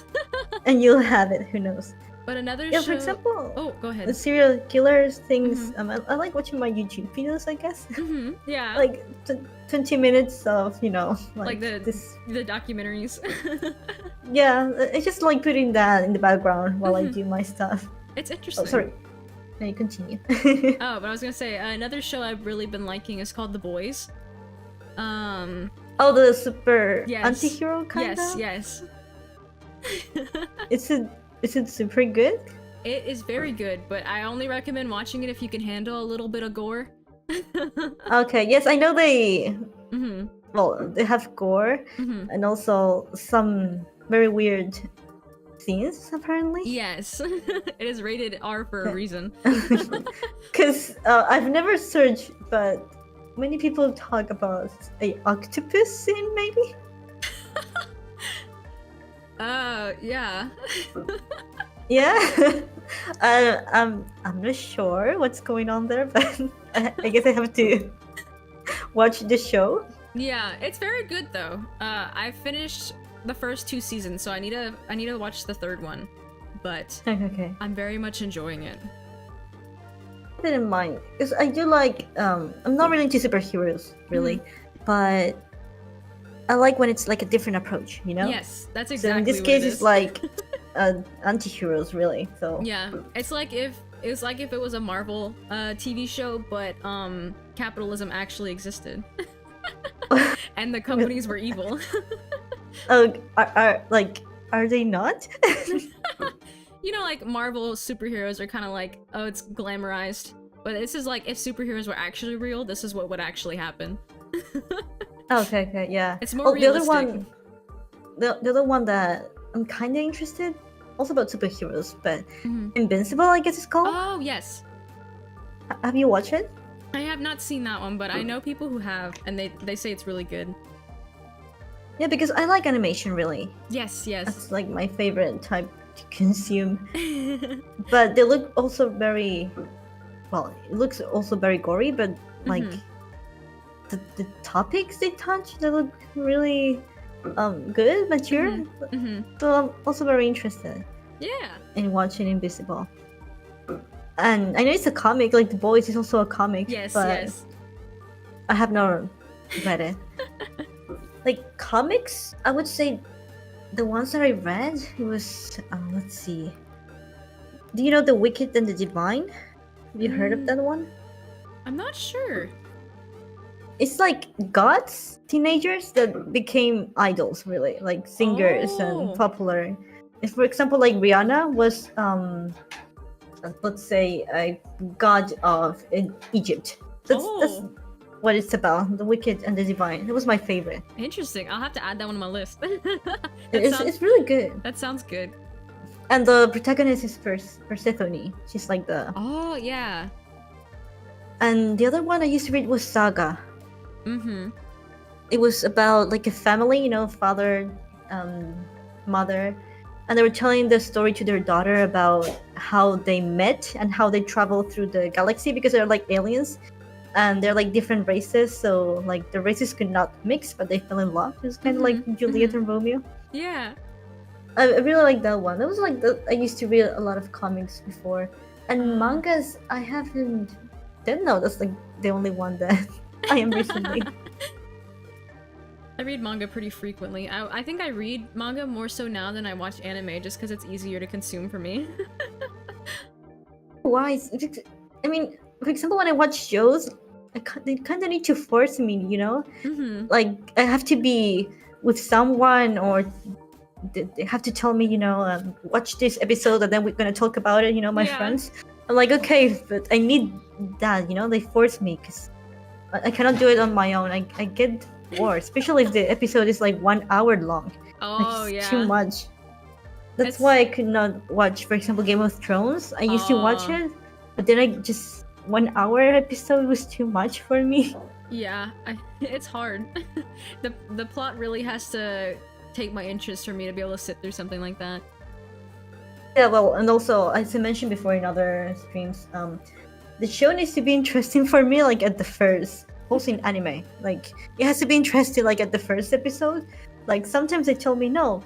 And you'll have it. Who knows? But another Yeah, show... for example, Oh, go ahead. the serial killers things. I like watching my YouTube videos, I guess. Yeah. Like 20 minutes of, like the documentaries. Yeah, I just like putting that in the background while I do my stuff. It's interesting. Oh, sorry. Now you continue. Oh, but I was gonna say, another show I've really been liking is called The Boys. Oh, the super anti-hero kind of? Yes. Is it super good? It is very good, but I only recommend watching it if you can handle a little bit of gore. Okay, yes, I know they... Well, they have gore, and also some very weird scenes, apparently. Yes. It is rated R for a reason. Because I've never searched, but many people talk about a octopus scene, maybe? Yeah. Yeah. I'm not sure what's going on there, but I guess I have to watch the show. Yeah, it's very good though. I finished the first 2 seasons, so I need to watch the 3rd one. But Okay. I'm very much enjoying it. I didn't mind because I do like. I'm not really into superheroes, really, but I like when it's like a different approach. Yes, that's exactly. So in this what case, it is. it's like anti-heroes, really. So yeah, it's like if it was a Marvel TV show, but capitalism actually existed, and the companies were evil. Oh, are they not? Like Marvel superheroes are kind of like, oh, it's glamorized, but this is like if superheroes were actually real, this is what would actually happen. Okay, yeah. It's more realistic. The other one that I'm kind of interested, also about superheroes, but Invincible, I guess it's called. Oh yes. Have you watched it? I have not seen that one, but I know people who have, and they say it's really good. Yeah, because I like animation, really. Yes. That's like my favorite type to consume. But they look also very, well, it looks also very gory, but like the topics they touch, they look really good, mature. So I'm also very interested in watching Invisible. And I know it's a comic, like The Boys is also a comic. Yes. I have not read it. Like comics, I would say the ones that I read, it was let's see. Do you know The Wicked and the Divine? Have you heard of that one? I'm not sure. It's like gods, teenagers that became idols, really, like singers and popular. If, for example, like Rihanna was let's say a god of Egypt. That's what it's about. The Wicked and the Divine. It was my favorite. Interesting. I'll have to add that one to my list. It's really good. That sounds good. And the protagonist is Persephone. She's like the... Oh, yeah. And the other one I used to read was Saga. It was about like a family, father, mother, and they were telling the story to their daughter about how they met and how they travel through the galaxy, because they're like aliens and they're like different races, so like the races could not mix, but they fell in love. It was kind of like Juliet and Romeo. Yeah. I really like that one. That was like I used to read a lot of comics before, and mangas I didn't know that's like the only one that I am recently. I read manga pretty frequently. I think I read manga more so now than I watch anime, just because it's easier to consume for me. Why? I mean, for example, when I watch shows, they kind of need to force me, Like I have to be with someone or they have to tell me, watch this episode and then we're gonna talk about it. My Yeah. friends. I'm like, okay, but I need that. They force me because I cannot do it on my own. I get bored, especially if the episode is like 1 hour long. Oh, It's yeah. too much. That's It's- why I could not watch, for example, Game of Thrones. I used to watch Oh. it, but then I just 1 hour episode was too much for me. Yeah, it's hard. The plot really has to take my interest for me to be able to sit through something like that. Yeah, well, and also as I mentioned before in other streams, the show needs to be interesting for me, like at the first. Also in anime, like it has to be interesting, like at the first episode. Like sometimes they tell me no,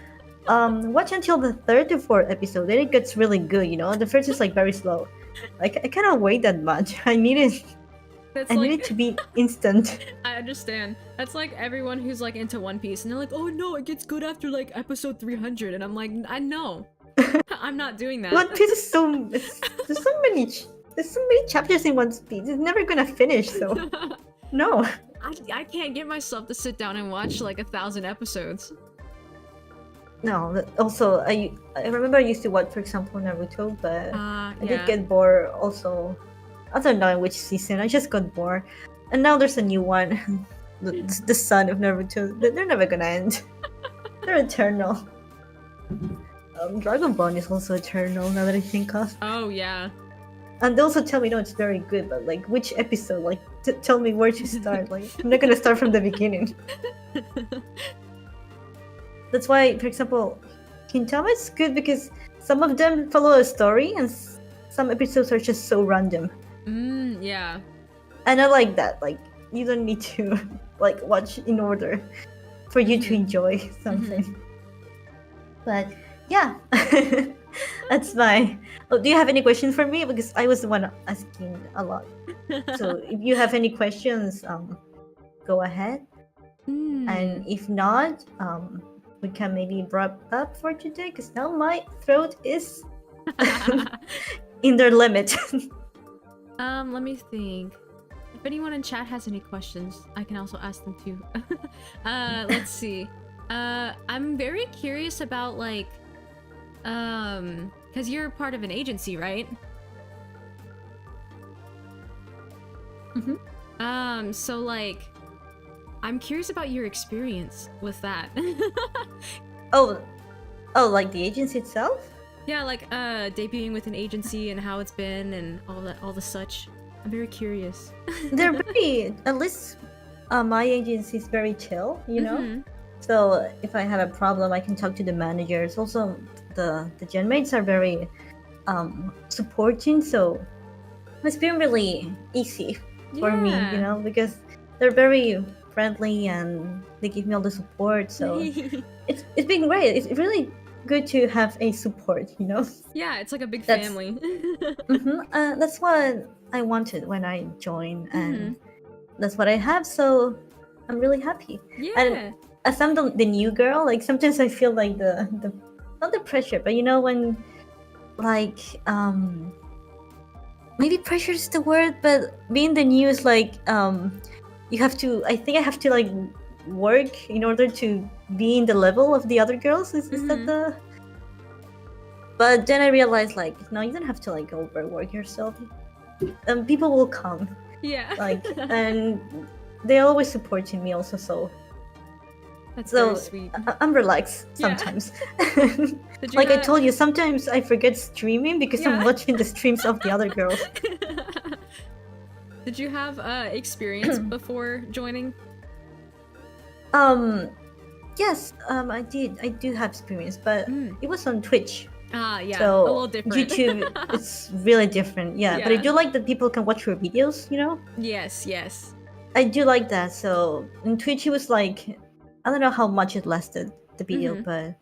watch until the third to fourth episode, then it gets really good. The first is like very slow. Like I cannot wait that much. I need it. It's I like, need it to be instant. I understand. That's like everyone who's like into One Piece and they're like, oh no, it gets good after like episode 300, and I'm like, I know. I'm not doing that. One Piece is there's so many chapters in One Piece. It's never gonna finish. So no. I can't get myself to sit down and watch like 1,000 episodes. No. Also, I remember I used to watch, for example, Naruto, but I Yeah. did get bored. Also, I don't know in which season. I just got bored, and now there's a new one, the son of Naruto. They're never gonna end. They're eternal. Dragon Ball is also eternal. Now that I think of. Oh yeah. And they also tell me, no, it's very good, but like which episode? Like, tell me where to start. Like, I'm not gonna start from the beginning. That's why, for example, Gintama is good because some of them follow a story, and some episodes are just so random. Yeah. And I like that. Like, you don't need to like watch in order for you to enjoy something. But yeah. That's fine. Oh, do you have any questions for me? Because I was the one asking a lot. So if you have any questions, go ahead. And if not, we can maybe wrap up for today. Because now my throat is in their limit. Let me think. If anyone in chat has any questions, I can also ask them too. Let's see. I'm very curious about like. Because you're part of an agency, right? So like, I'm curious about your experience with that. Oh, like the agency itself? Yeah, like, debuting with an agency and how it's been and all the such. I'm very curious. They're very, at least, my agency is very chill, So if I have a problem, I can talk to the managers. Also, the gen mates are very supporting, so it's been really easy for me, because they're very friendly and they give me all the support. So it's been great. It's really good to have a support, Yeah, it's like a big family. That's what I wanted when I joined, and that's what I have. So I'm really happy. Yeah. And as I'm the new girl, like sometimes I feel like the not the pressure, but when like maybe pressure is the word, but being the new is like you have to. I think I have to like work in order to be in the level of the other girls. Is that the? But then I realized like no, you don't have to like overwork yourself. People will come. Yeah. Like and they're always supporting me also. So. That's So very sweet. I'm relaxed sometimes. Like I told you, sometimes I forget streaming because I'm watching the streams of the other girls. Did you have experience before joining? Yes, I did. I do have experience, but it was on Twitch. Yeah, So a little different. YouTube, it's really different. Yeah, but I do like that people can watch your videos. Yes. I do like that. So in Twitch, it was like. I don't know how much it lasted, the video, but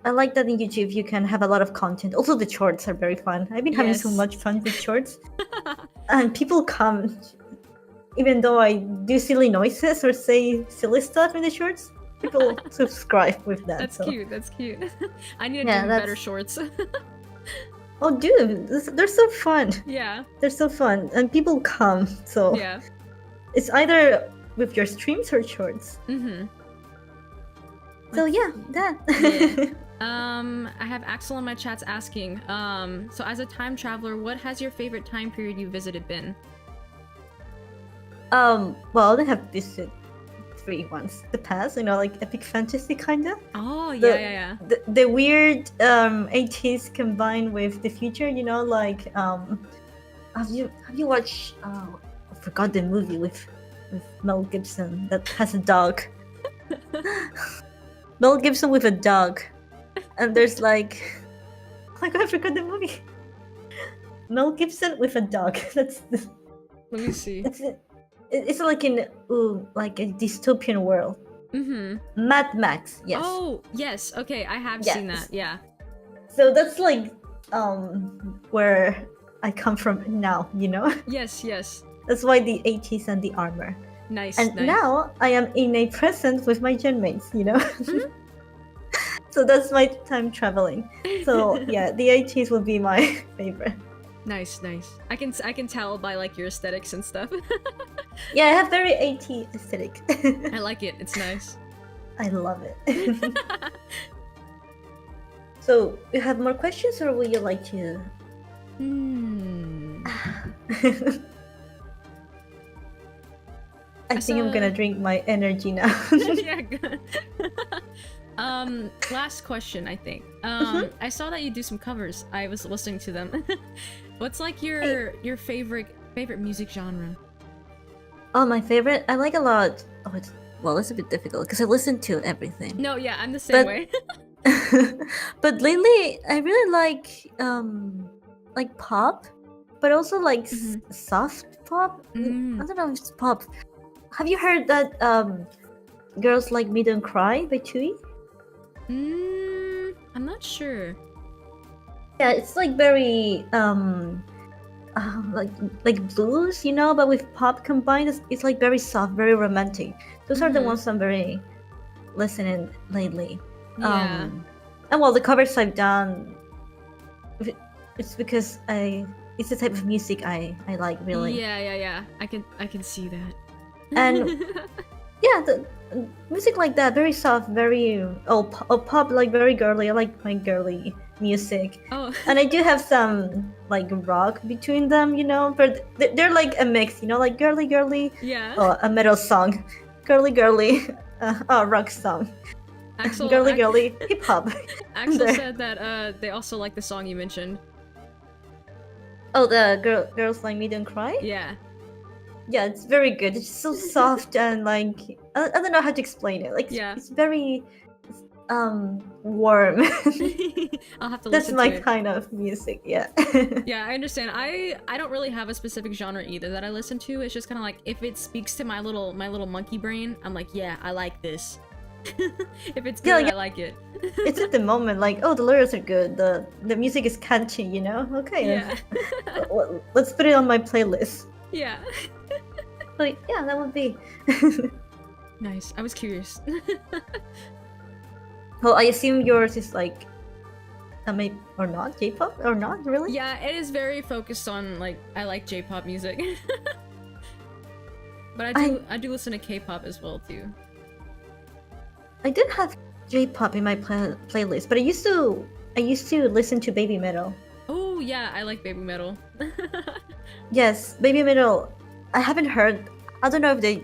I like that in YouTube you can have a lot of content. Also, the shorts are very fun. I've been having so much fun with shorts. And people come, even though I do silly noises or say silly stuff in the shorts, people subscribe with that. That's cute. I need to do better shorts. Oh, dude, they're so fun. Yeah. They're so fun. And people come, so it's either with your streams or shorts. So yeah, that. Yeah. I have Axel in my chats asking, so as a time traveler, what has your favorite time period you visited been? Well, they have visited 3 ones. The past, like epic fantasy kinda. Oh, The, yeah. the weird 80s combined with the future, like have you watched I forgot the movie with Mel Gibson that has a dog. Mel Gibson with a dog. And there's like oh my god, I forgot the movie. Mel Gibson with a dog. That's Let me see. It's like in like a dystopian world. Mm-hmm. Mad Max, yes. Oh, yes. Okay, I have Yes. seen that. Yeah. So that's like where I come from now, Yes. That's why the 80s and the armor. Nice. And nice. now I am in a present with my gen mates, Mm-hmm. So that's my time traveling. So yeah, the 80s will be my favorite. Nice. I can tell by like your aesthetics and stuff. Yeah, I have very 80s aesthetic. I like it. It's nice. I love it. So, you have more questions, or would you like to? I think I'm gonna drink my energy now. Yeah, good. Last question, I think. I saw that you do some covers. I was listening to them. What's like your favorite music genre? Oh, my favorite? I like a lot. Oh, it's a bit difficult because I listen to everything. No, yeah, I'm the same way. But lately, I really like pop, but also like soft pop. I don't know if it's pop. Have you heard that Girls Like Me Don't Cry by Tui? I'm not sure. Yeah, it's like very like blues, but with pop combined. It's like very soft, very romantic. Those are the ones I'm very listening lately. Yeah. And well, the covers I've done, it's because it's the type of music I like, really. Yeah. I can see that. And yeah, the music like that, very soft, very pop, like very girly. I like my girly music. Oh. And I do have some like rock between them, but they're like a mix, like girly. Yeah. A metal song, girly, rock song. Axel, girly hip hop. Axel said that they also like the song you mentioned. Oh, the Girls Like Me Don't Cry? Yeah. Yeah, it's very good. It's so soft and like I don't know how to explain it. Like it's very warm. I'll have to That's listen my to it. kind of music, yeah. Yeah, I understand. I don't really have a specific genre either that I listen to. It's just kind of like if it speaks to my little monkey brain, I'm like, yeah, I like this. If it's good, I like it. It's at the moment like, oh, the lyrics are good. The music is catchy, Okay. Yeah. Let's put it on my playlist. Yeah. But yeah, that would be Nice. I was curious. Well, I assume yours is like maybe or not J-pop or not really? Yeah, it is very focused on like I like J-pop music. But I do listen to K-pop as well too. I did have J-pop in my playlist, but I used to listen to baby metal. Oh yeah, I like baby metal. Yes, baby metal. I haven't heard. I don't know if they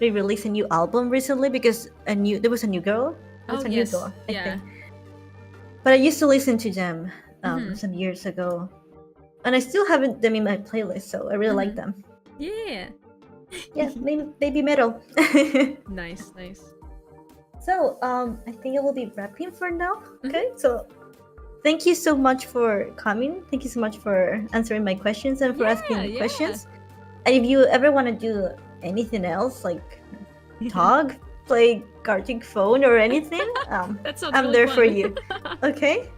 released a new album recently because there was a new girl. Oh a new yes, girl, I yeah. think. But I used to listen to them some years ago, and I still have them in my playlist. So I really like them. Yeah. Yeah, baby metal. Nice. So I think I will be wrapping for now. Okay, so thank you so much for coming. Thank you so much for answering my questions and for asking questions. And if you ever want to do anything else, like talk, play Gartic Phone or anything, I'm really there fun. for you. Okay.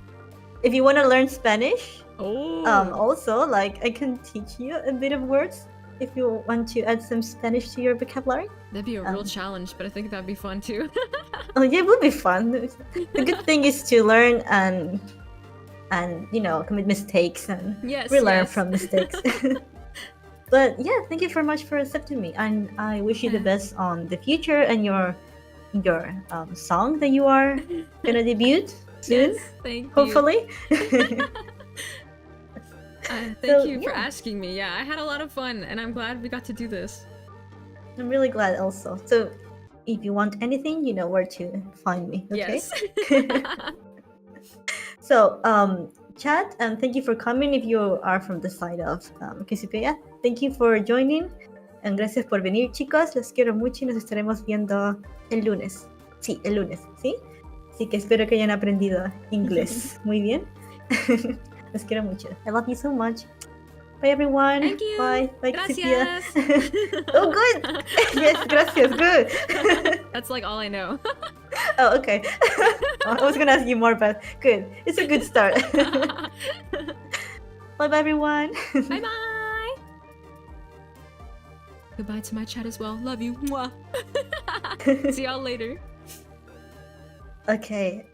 If you want to learn Spanish, also like I can teach you a bit of words. If you want to add some Spanish to your vocabulary. That'd be a real challenge, but I think that'd be fun too. Oh yeah, it would be fun. The good thing is to learn and commit mistakes and relearn from mistakes. But yeah, thank you very much for accepting me, and I wish you the best on the future and your your song that you are gonna debut soon. Yes, thank you. Hopefully. Thank you for asking me. Yeah, I had a lot of fun, and I'm glad we got to do this. I'm really glad also. So, if you want anything, you know where to find me. Okay. Yes. So, chat, thank you for coming. If you are from the side of Quisipea, thank you for joining. And gracias por venir, chicos. Los quiero mucho y nos estaremos viendo el lunes. Sí, el lunes, ¿sí? Así que espero que hayan aprendido inglés. Muy bien. Los quiero mucho. I love you so much. Bye, everyone. Thank you. Bye. Bye, Gracias. Oh, good. Yes, gracias. Good. That's like all I know. Oh, okay. I was gonna ask you more, but good. It's a good start. Bye, bye, everyone. Bye bye. Goodbye to my chat as well. Love you. Mwah. See y'all later. Okay.